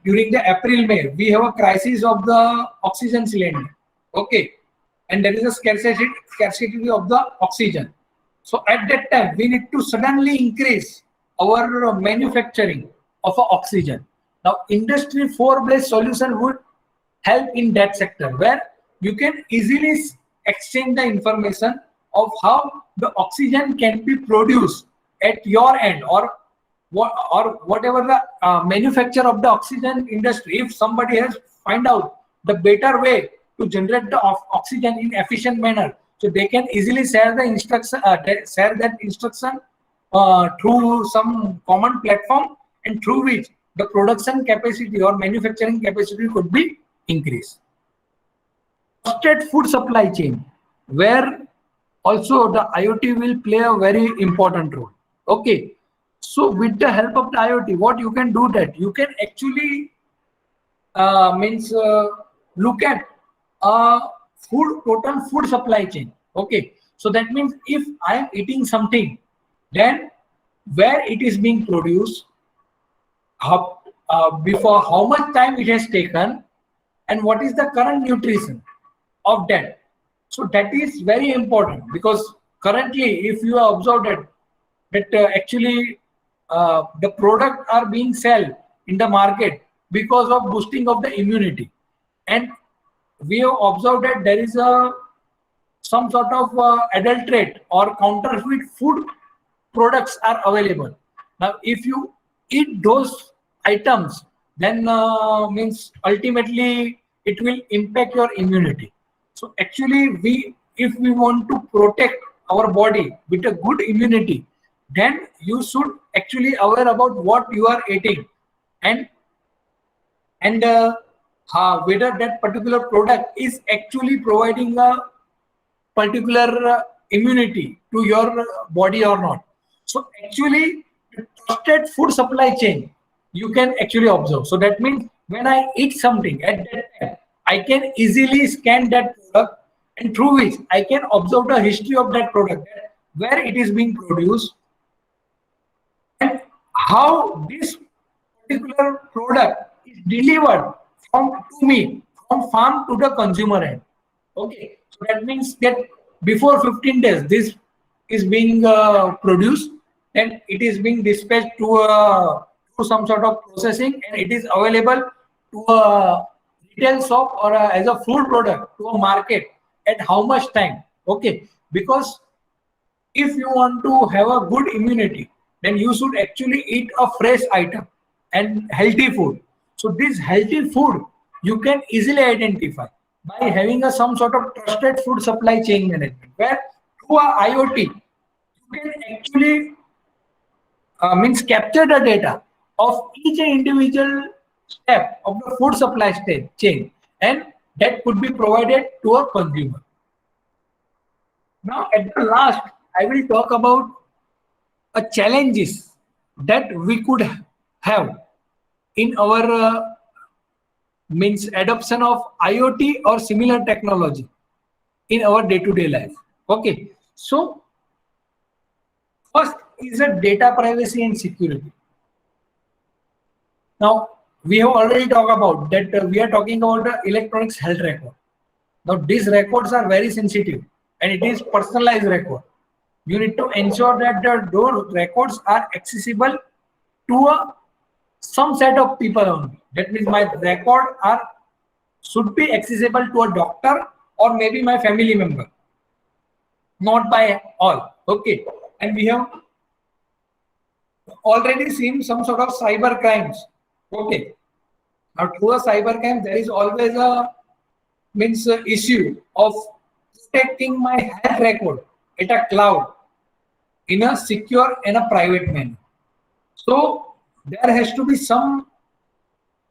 B: during the April-May, we have a crisis of the oxygen cylinder. Okay, and there is a scarcity of the oxygen. So at that time, we need to suddenly increase our manufacturing of oxygen. Now, Industry 4 based solution would help in that sector, where you can easily exchange the information of how the oxygen can be produced at your end, or whatever the manufacturer of the oxygen industry. If somebody has find out the better way to generate the oxygen in efficient manner, so they can easily share the instruction, share that instruction through some common platform, and through which the production capacity or manufacturing capacity could be increased. Trusted food supply chain, where also the IoT will play a very important role. Okay, so with the help of the IoT, what you can do, that you can actually look at total food supply chain. Okay, so that means if I am eating something, then where it is being produced, before how much time it has taken, and what is the current nutrition of that. So that is very important, because currently, if you have observed that actually the product are being sold in the market because of boosting of the immunity, and we have observed that there is some sort of adulterate or counterfeit food products are available. Now, if you eat those items then means ultimately it will impact your immunity. So actually if we want to protect our body with a good immunity, then you should actually aware about what you are eating and whether that particular product is actually providing a particular immunity to your body or not. So actually, the trusted food supply chain you can actually observe. So that means when I eat something at that time, I can easily scan that product, and through which I can observe the history of that product, where it is being produced, and how this particular product is delivered to me from farm to the consumer end. Okay, so that means that before 15 days this is being produced, and it is being dispatched to some sort of processing, and it is available to a retail shop or as a food product to a market at how much time. Okay, because if you want to have a good immunity, then you should actually eat a fresh item and healthy food. So this healthy food you can easily identify by having some sort of trusted food supply chain management, where through a IoT you can actually means capture the data of each individual step of the food supply chain, and that could be provided to a consumer. Now at the last, I will talk about challenges that we could have in our means adoption of IoT or similar technology in our day-to-day life. Okay, so first is a data privacy and security. Now we have already talked about that. We are talking about the electronics health record. Now these records are very sensitive, and it is personalized record. You need to ensure that those records are accessible to some set of people only. That means my record should be accessible to a doctor or maybe my family member, not by all. Okay, and we have already seen some sort of cyber crimes. Okay, now through a cyber crime there is always a issue of protecting my health record at a cloud in a secure and a private manner. So there has to be some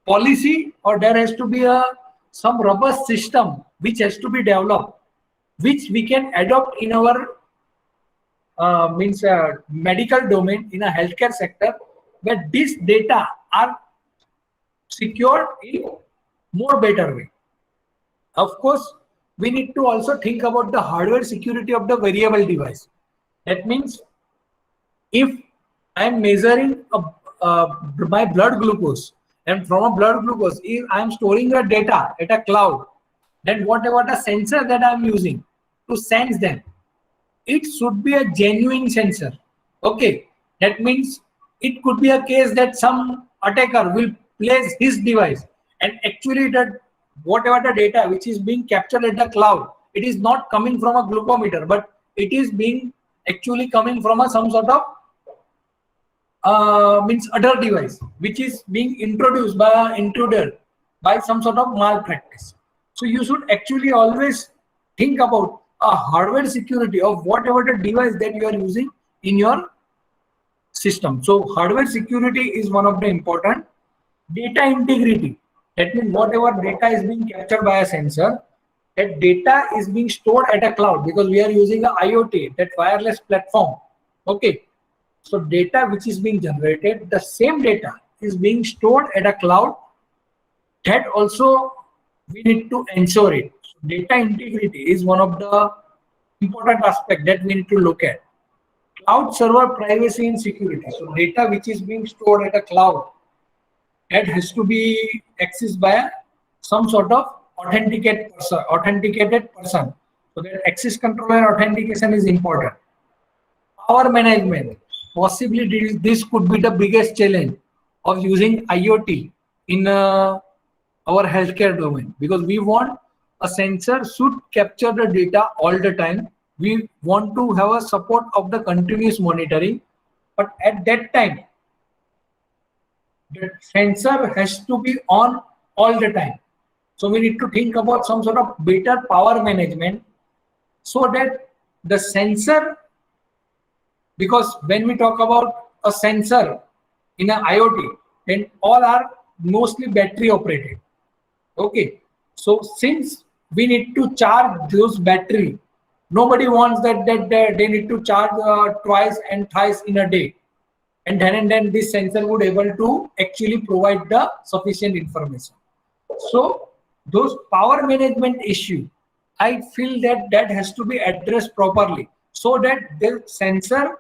B: policy, or there has to be some robust system which has to be developed, which we can adopt in our medical domain, in a healthcare sector, where these data are secured in more better way. Of course, we need to also think about the hardware security of the wearable device. That means if I am measuring my blood glucose, and from a blood glucose, if I am storing the data at a cloud, then whatever the sensor that I am using to sense them, it should be a genuine sensor. Okay, that means it could be a case that some attacker will place his device, and actually that whatever the data which is being captured at the cloud, it is not coming from a glucometer, but it is being actually coming from some sort of other device which is being introduced by an intruder by some sort of malpractice. So you should actually always think about a hardware security of whatever the device that you are using in your system. So hardware security is one of the important. Data integrity, that means whatever data is being captured by a sensor, that data is being stored at a cloud, because we are using a IoT, that wireless platform. Okay, so data which is being generated, the same data is being stored at a cloud. That also we need to ensure it. So data integrity is one of the important aspects that we need to look at. Cloud server privacy and security. So data which is being stored at a cloud, that has to be accessed by some sort of authenticated person. So that access control and authentication is important. Power management. Possibly this could be the biggest challenge of using IoT in our healthcare domain, because we want a sensor should capture the data all the time. We want to have a support of the continuous monitoring, but at that time the sensor has to be on all the time. So we need to think about some sort of better power management so that the sensor, because when we talk about a sensor in an IoT, then all are mostly battery operated. Okay, so since we need to charge those battery, nobody wants that they need to charge twice and thrice in a day, and then this sensor would able to actually provide the sufficient information. So those power management issue, I feel that has to be addressed properly so that the sensor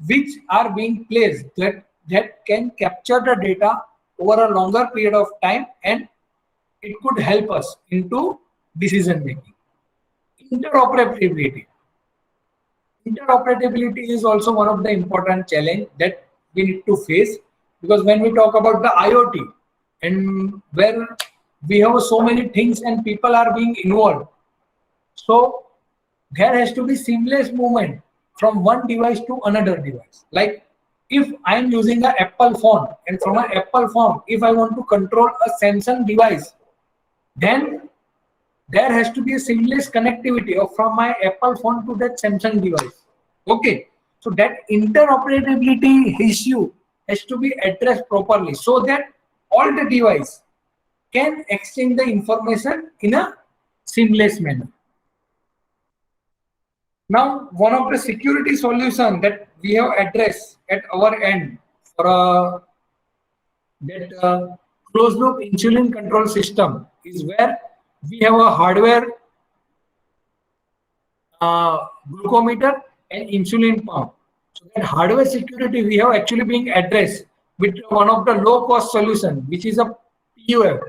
B: which are being placed that can capture the data over a longer period of time, and it could help us into decision making. Interoperability. Interoperability is also one of the important challenge that we need to face, because when we talk about the IoT and where we have so many things and people are being involved, so there has to be seamless movement from one device to another device. Like if I am using an Apple phone, and from an Apple phone, if I want to control a Samsung device, then there has to be a seamless connectivity from my Apple phone to that Samsung device. Okay, so that interoperability issue has to be addressed properly so that all the devices can exchange the information in a seamless manner. Now, one of the security solutions that we have addressed at our end for that closed loop insulin control system is where we have a hardware glucometer and insulin pump. So that hardware security we have actually being addressed with one of the low cost solution, which is a PUF,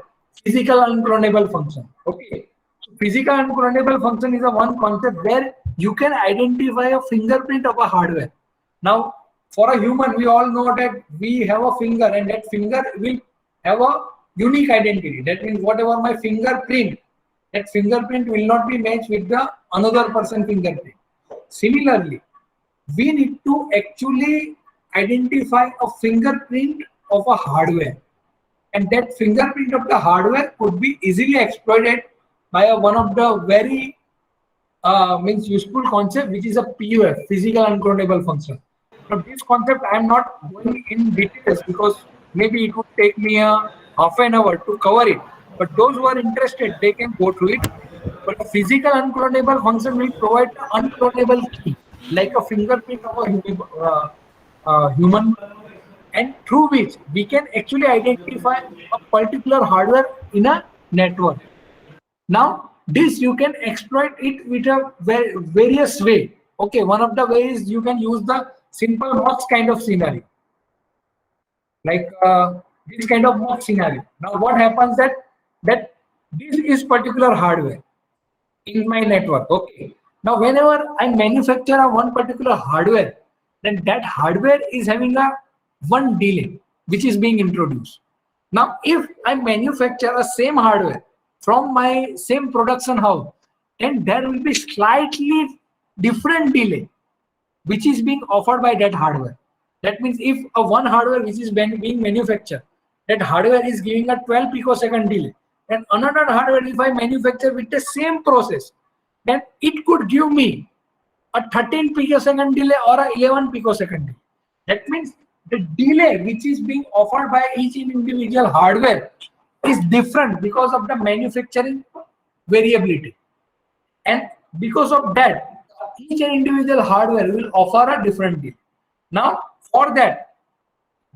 B: physical unclonable function. Okay, so physical unclonable function is a one concept where you can identify a fingerprint of a hardware. Now, for a human, we all know that we have a finger, and that finger will have a unique identity. That means whatever my fingerprint, that fingerprint will not be matched with the another person fingerprint. Similarly, we need to actually identify a fingerprint of a hardware, and that fingerprint of the hardware could be easily exploited by one of the very useful concept, which is a PUF, physical unclonable function. Now this concept I am not going in details because maybe it would take me a half an hour to cover it, but those who are interested, they can go through it. But a physical unclonable function will provide an unclonable key, like a fingerprint of a human, and through which we can actually identify a particular hardware in a network. Now, this you can exploit it with a various way. Okay, one of the ways you can use the simple box kind of scenario, like this kind of box scenario. Now, what happens that this is particular hardware in my network. Okay, now whenever I manufacture a one particular hardware, then that hardware is having a one delay which is being introduced. Now, if I manufacture a same hardware from my same production house, and there will be slightly different delay which is being offered by that hardware. That means if a one hardware which is being manufactured, that hardware is giving a 12 picosecond delay, and another hardware if I manufacture with the same process, then it could give me a 13 picosecond delay or a 11 picosecond delay. That means the delay which is being offered by each individual hardware is different because of the manufacturing variability, and because of that each individual hardware will offer a different delay. Now for that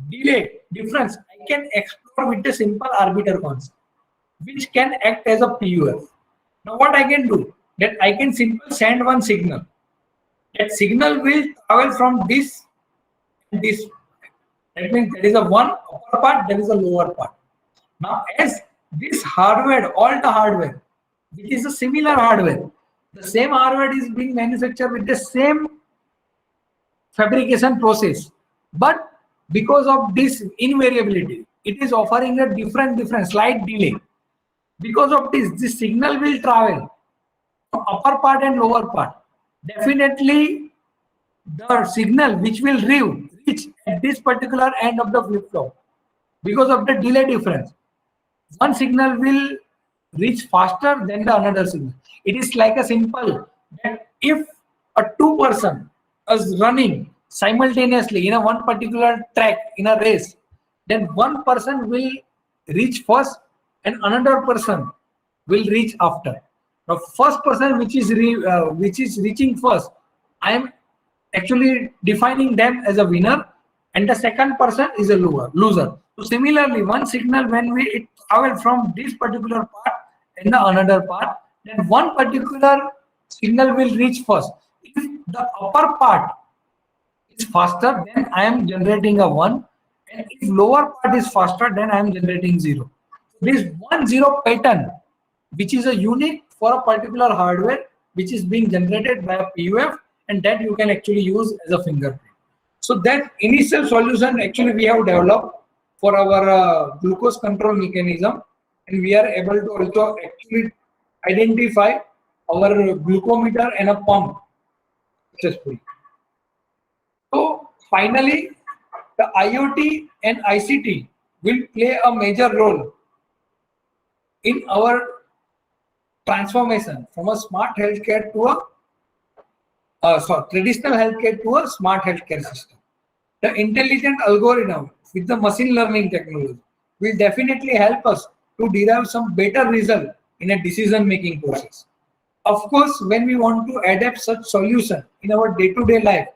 B: delay difference I can explore with the simple arbiter concept, which can act as a PUF. Now what I can do, that I can simply send one signal. That signal will travel from this and this. That means there is a one upper part, there is a lower part. Now, as this hardware, all the hardware, which is a similar hardware, the same hardware is being manufactured with the same fabrication process, but because of this invariability, it is offering a different slight delay. Because of this signal will travel from upper part and lower part. Definitely, the signal which will reach at this particular end of the flip-flop because of the delay difference. One signal will reach faster than the another signal. It is like a simple that if a two person is running simultaneously in a one particular track in a race, then one person will reach first and another person will reach after. The first person which is reaching first, I am actually defining them as a winner, and the second person is a loser. So similarly, one signal when it travel from this particular part and the another part, then one particular signal will reach first. If the upper part is faster, then I am generating a 1, and if lower part is faster, then I am generating 0. This 1-0 pattern, which is a unique for a particular hardware, which is being generated by a PUF, and that you can actually use as a fingerprint. So that initial solution actually we have developed for our glucose control mechanism, and we are able to also actually identify our glucometer and a pump successfully. So finally, the IoT and ICT will play a major role in our transformation from a smart healthcare to a traditional healthcare to a smart healthcare system. The intelligent algorithm with the machine learning technology will definitely help us to derive some better result in a decision-making process. Of course, when we want to adapt such solution in our day-to-day life,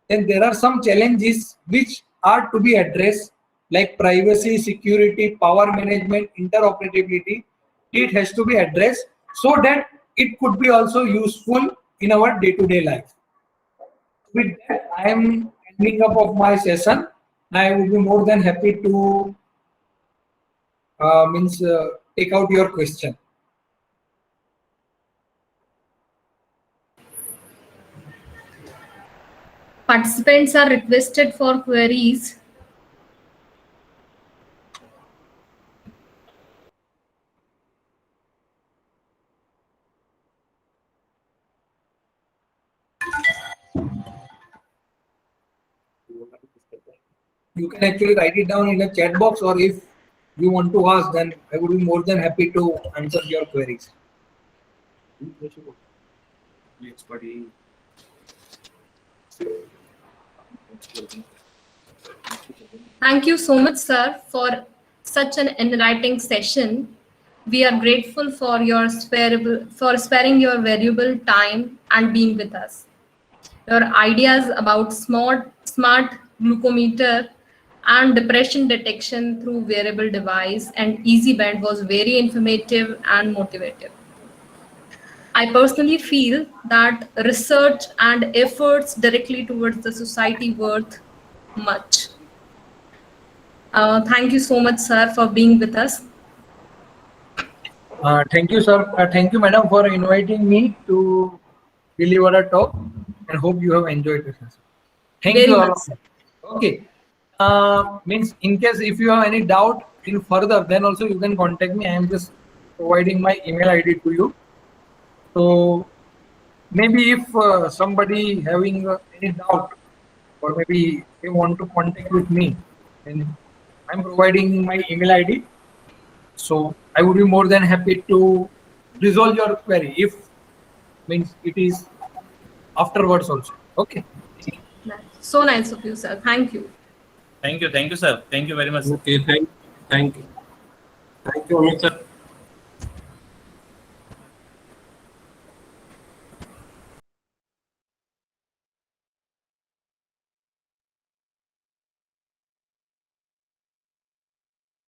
B: then there are some challenges which are to be addressed, like privacy, security, power management, interoperability. It has to be addressed so that it could be also useful in our day-to-day life. With that, I am ending up of my session. I will be more than happy to take out your question.
C: Participants are requested for queries.
B: You can actually write it down in a chat box, or if you want to ask, then I would be more than happy to answer your queries.
C: Thank you so much, sir, for such an enlightening session. We are grateful for sparing your valuable time and being with us. Your ideas about smart glucometer and depression detection through wearable device and EasyBand was very informative and motivative. I personally feel that research and efforts directly towards the society worth much. Thank you so much, sir, for being with us.
B: Thank you, sir. Thank you, madam, for inviting me to deliver a talk, and hope you have enjoyed it. Thank
C: Very
B: you all.
C: much, sir.
B: Okay. Means in case if you have any doubt in further, then also you can contact me. I am just providing my email ID to you. So maybe if somebody having any doubt, or maybe they want to contact with me, then I'm providing my email ID. So I would be more than happy to resolve your query if means it is afterwards also. Okay.
C: So nice of you, sir. Thank you.
A: Thank you, sir. Thank you very much.
E: Okay, thank you. Thank you, Amit sir.